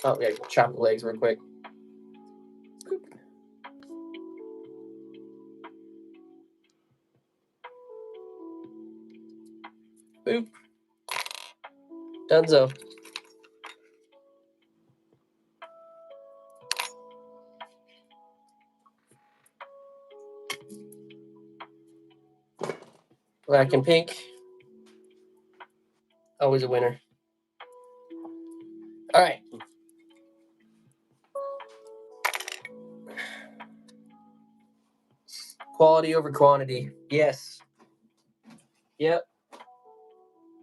Oh, yeah, chop the legs real quick. Boop. Donezo. Black and pink. Always a winner. All right. Quality over quantity. Yes. Yep.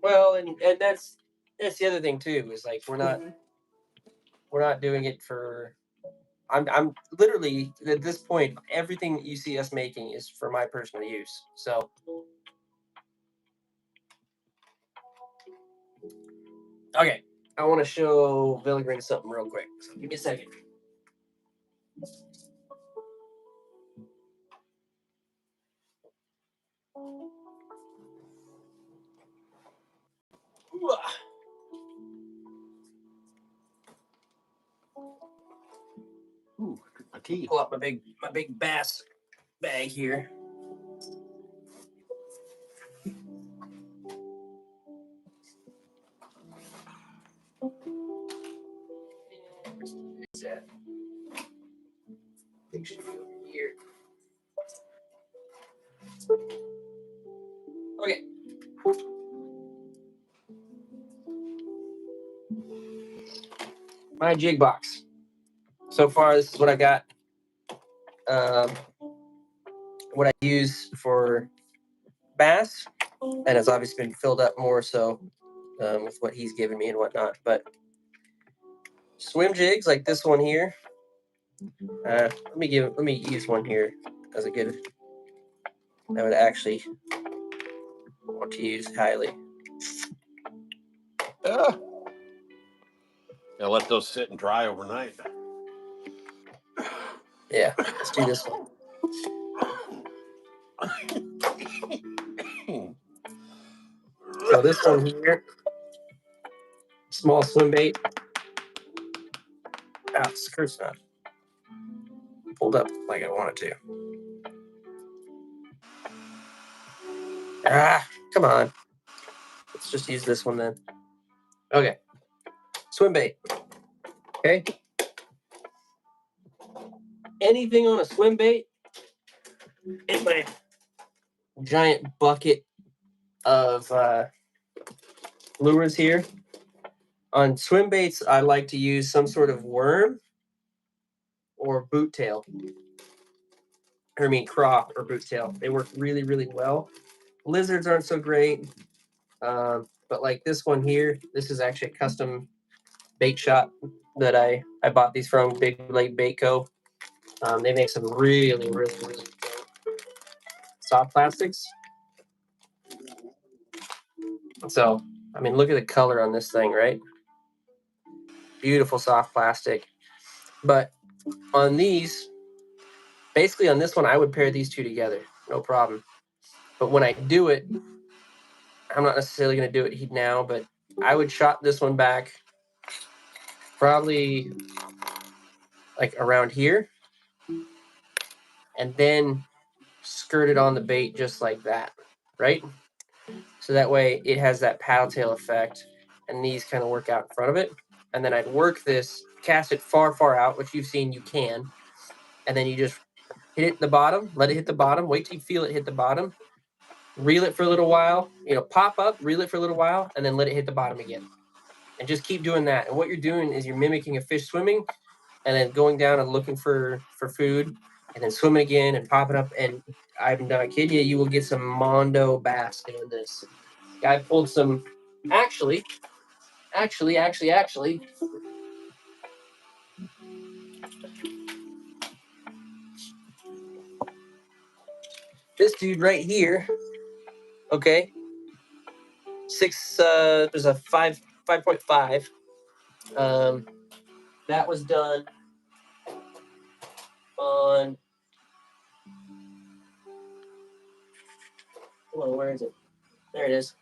Well, and that's the other thing too, is like we're not doing it for... I'm literally at this point, everything that you see us making is for my personal use. So okay, I want to show Villigren something real quick. So give me a second. Ooh, a tea. Pull out my big bass bag here. Where's that? I think it should be over here. Okay. My jig box. So far, this is what I got. What I use for bass, and it's obviously been filled up more so with what he's given me and whatnot. But swim jigs like this one here. Let me use one here as a good. I would actually want to use highly. Yeah, let those sit and dry overnight. Yeah, let's do this one. So this one here, small swim bait. Ah, screw's not pulled up like I want it to. Ah, come on. Let's just use this one then. Okay. Swim bait. Okay. Anything on a swim bait in my giant bucket of lures here. On swim baits, I like to use some sort of worm or boot tail. I mean, craw or boot tail. They work really, really well. Lizards aren't so great. But like this one here, this is actually a custom bait shop that I bought these from, Big Lake Bait Co. They make some really, really, really good soft plastics. So, I mean, look at the color on this thing, right? Beautiful soft plastic. But on these, basically on this one, I would pair these two together, no problem. But when I do it, I'm not necessarily going to do it now, but I would shot this one back probably like around here, and then skirt it on the bait just like that, right? So that way it has that paddle tail effect, and these kind of work out in front of it. And then I'd work this, cast it far, far out, which you've seen you can, and then you just hit it in the bottom, let it hit the bottom, wait till you feel it hit the bottom, reel it for a little while, pop up, reel it for a little while, and then let it hit the bottom again. And just keep doing that. And what you're doing is you're mimicking a fish swimming and then going down and looking for food and then swimming again and popping up. And I'm not kidding you, you will get some mondo bass doing this. Guy pulled some, actually, this dude right here, okay, there's a 5.5. That was done on, hold on, where is it? There it is.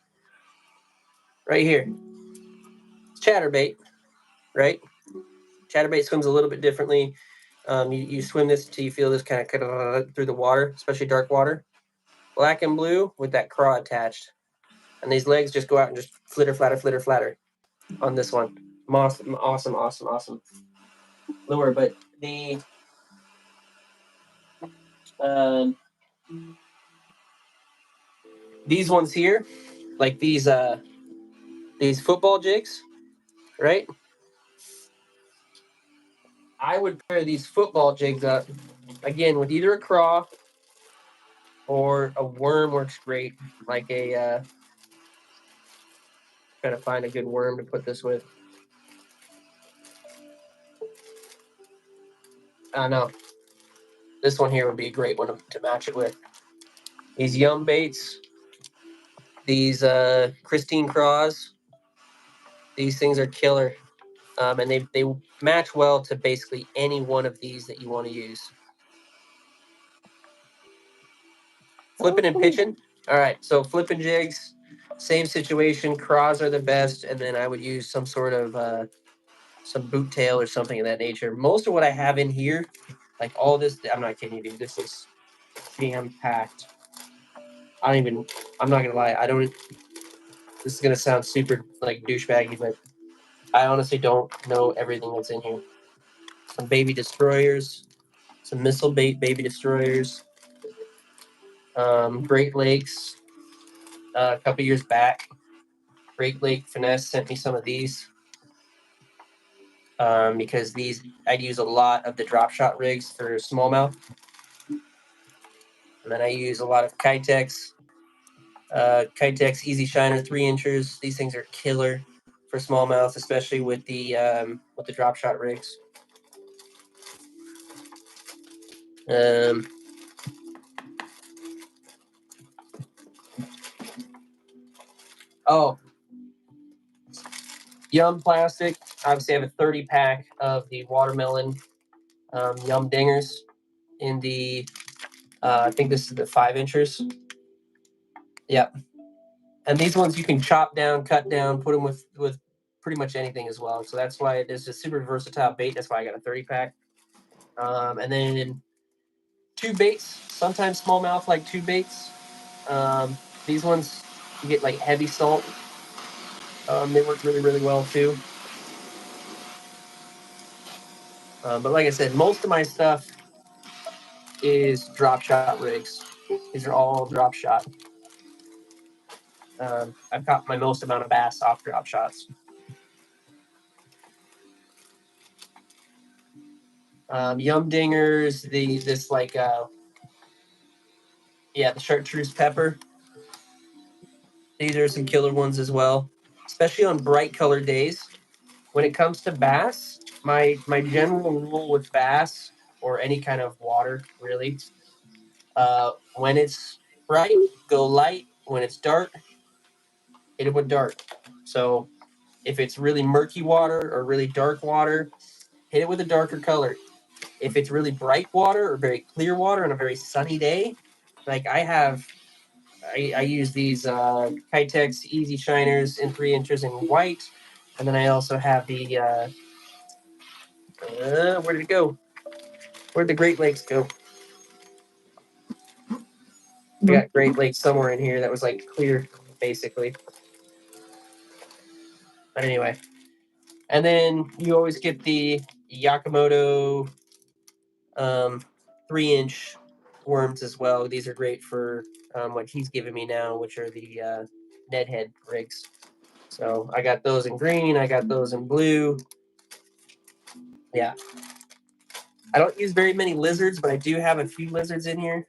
Right here. It's chatterbait, right? Chatterbait swims a little bit differently. You swim this until you feel this kind of through the water, especially dark water. Black and blue with that craw attached. And these legs just go out and just flitter, flatter on this one. Awesome lure. But the these ones here, like these football jigs, right? I would pair these football jigs up again with either a craw or a worm works great. Like a trying to find a good worm to put this with. I know this one here would be a great one to match it with. These Yum baits, these Christine craws, these things are killer. And they match well to basically any one of these that you want to use. Flipping and pitching. All right, so flipping jigs, same situation. Craws are the best, and then I would use some sort of some boot tail or something of that nature. Most of what I have in here, like all this, I'm not kidding you, dude. This is jam packed. I'm not gonna lie. This is gonna sound super like douchebaggy, but I honestly don't know everything that's in here. Some baby destroyers, some missile bait baby destroyers. Great Lakes, a couple years back, Great Lake Finesse sent me some of these because these I'd use a lot of the drop shot rigs for smallmouth, and then I use a lot of Kitex Easy Shiner 3-inchers. These things are killer for smallmouth, especially with the drop shot rigs. Oh, Yum plastic. Obviously, I have a 30-pack of the watermelon Yum dingers in the, I think this is the 5-inchers. Yep. And these ones you can chop down, cut down, put them with pretty much anything as well. So that's why it is a super versatile bait. That's why I got a 30-pack. And then tube baits, sometimes smallmouth like tube baits. These ones you get like heavy salt. They work really, really well too. But like I said, most of my stuff is drop shot rigs. These are all drop shot. I've got my most amount of bass off drop shots. Yum dingers, the chartreuse pepper. These are some killer ones as well, especially on bright colored days. When it comes to bass, my general rule with bass or any kind of water really, when it's bright, go light. When it's dark, hit it with dark. So if it's really murky water or really dark water, hit it with a darker color. If it's really bright water or very clear water on a very sunny day, like I use these Kitex Easy Shiners in 3 inches in white, and then I also have the where did it go? Where'd the Great Lakes go? We got Great Lakes somewhere in here that was like clear, basically. But anyway, and then you always get the Yakamoto 3-inch worms as well. These are great for what he's giving me now, which are the Ned Head rigs. So I got those in green. I got those in blue. Yeah. I don't use very many lizards, but I do have a few lizards in here.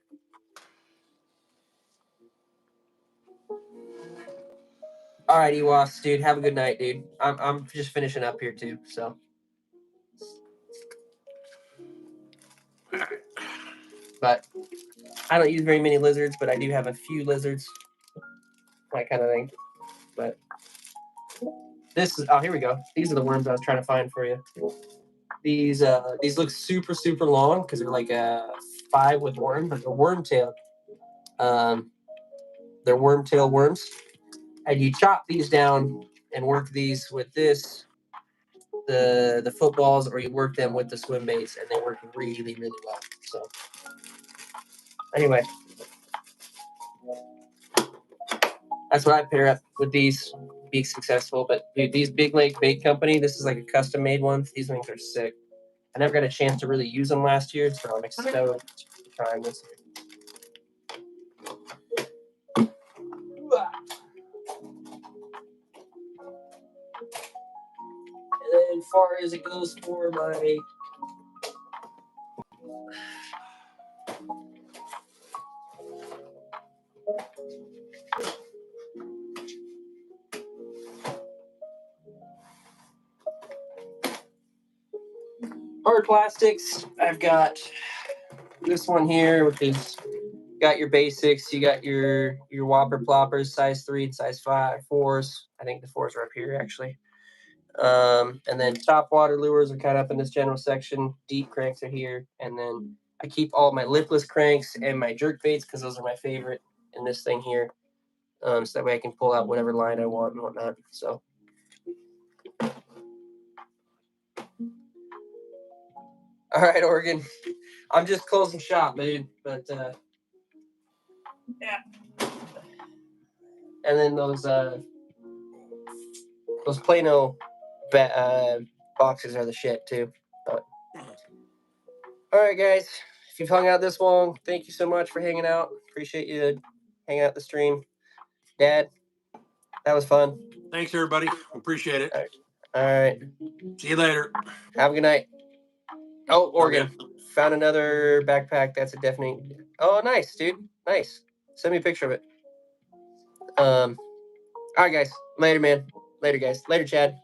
All right, Ewas, dude. Have a good night, dude. I'm just finishing up here too. So. But I don't use very many lizards, but I do have a few lizards. That kind of thing. But this is here we go. These are the worms I was trying to find for you. These look super, super long because they're like a 5 with worm, but they're wormtail. They're wormtail worms. And you chop these down and work these with the footballs, or you work them with the swim baits, and they work really, really well. So anyway, that's what I pair up with these, be successful. But dude, these Big Lake Bait Company, this is like a custom made one. These things are sick. I never got a chance to really use them last year, so I'm excited to try them this year. And then as far as it goes for my hard plastics, I've got this one here, which is got your basics. You got your whopper ploppers, size 3 and size 5, 4s. I think the 4s are up here actually. And then top water lures are kind of up in this general section. Deep cranks are here, and then I keep all my lipless cranks and my jerk baits because those are my favorite in this thing here. So that way I can pull out whatever line I want and whatnot. So. All right, Oregon. I'm just closing shop, dude. But yeah. And then those Plano boxes are the shit too. But all right, guys. If you've hung out this long, thank you so much for hanging out. Appreciate you hanging out the stream. Dad, that was fun. Thanks, everybody. Appreciate it. All right. See you later. Have a good night. Oh, Oregon. Okay. Found another backpack. That's a definite. Oh, nice, dude. Nice. Send me a picture of it. All right, guys. Later, man. Later, guys. Later, Chad.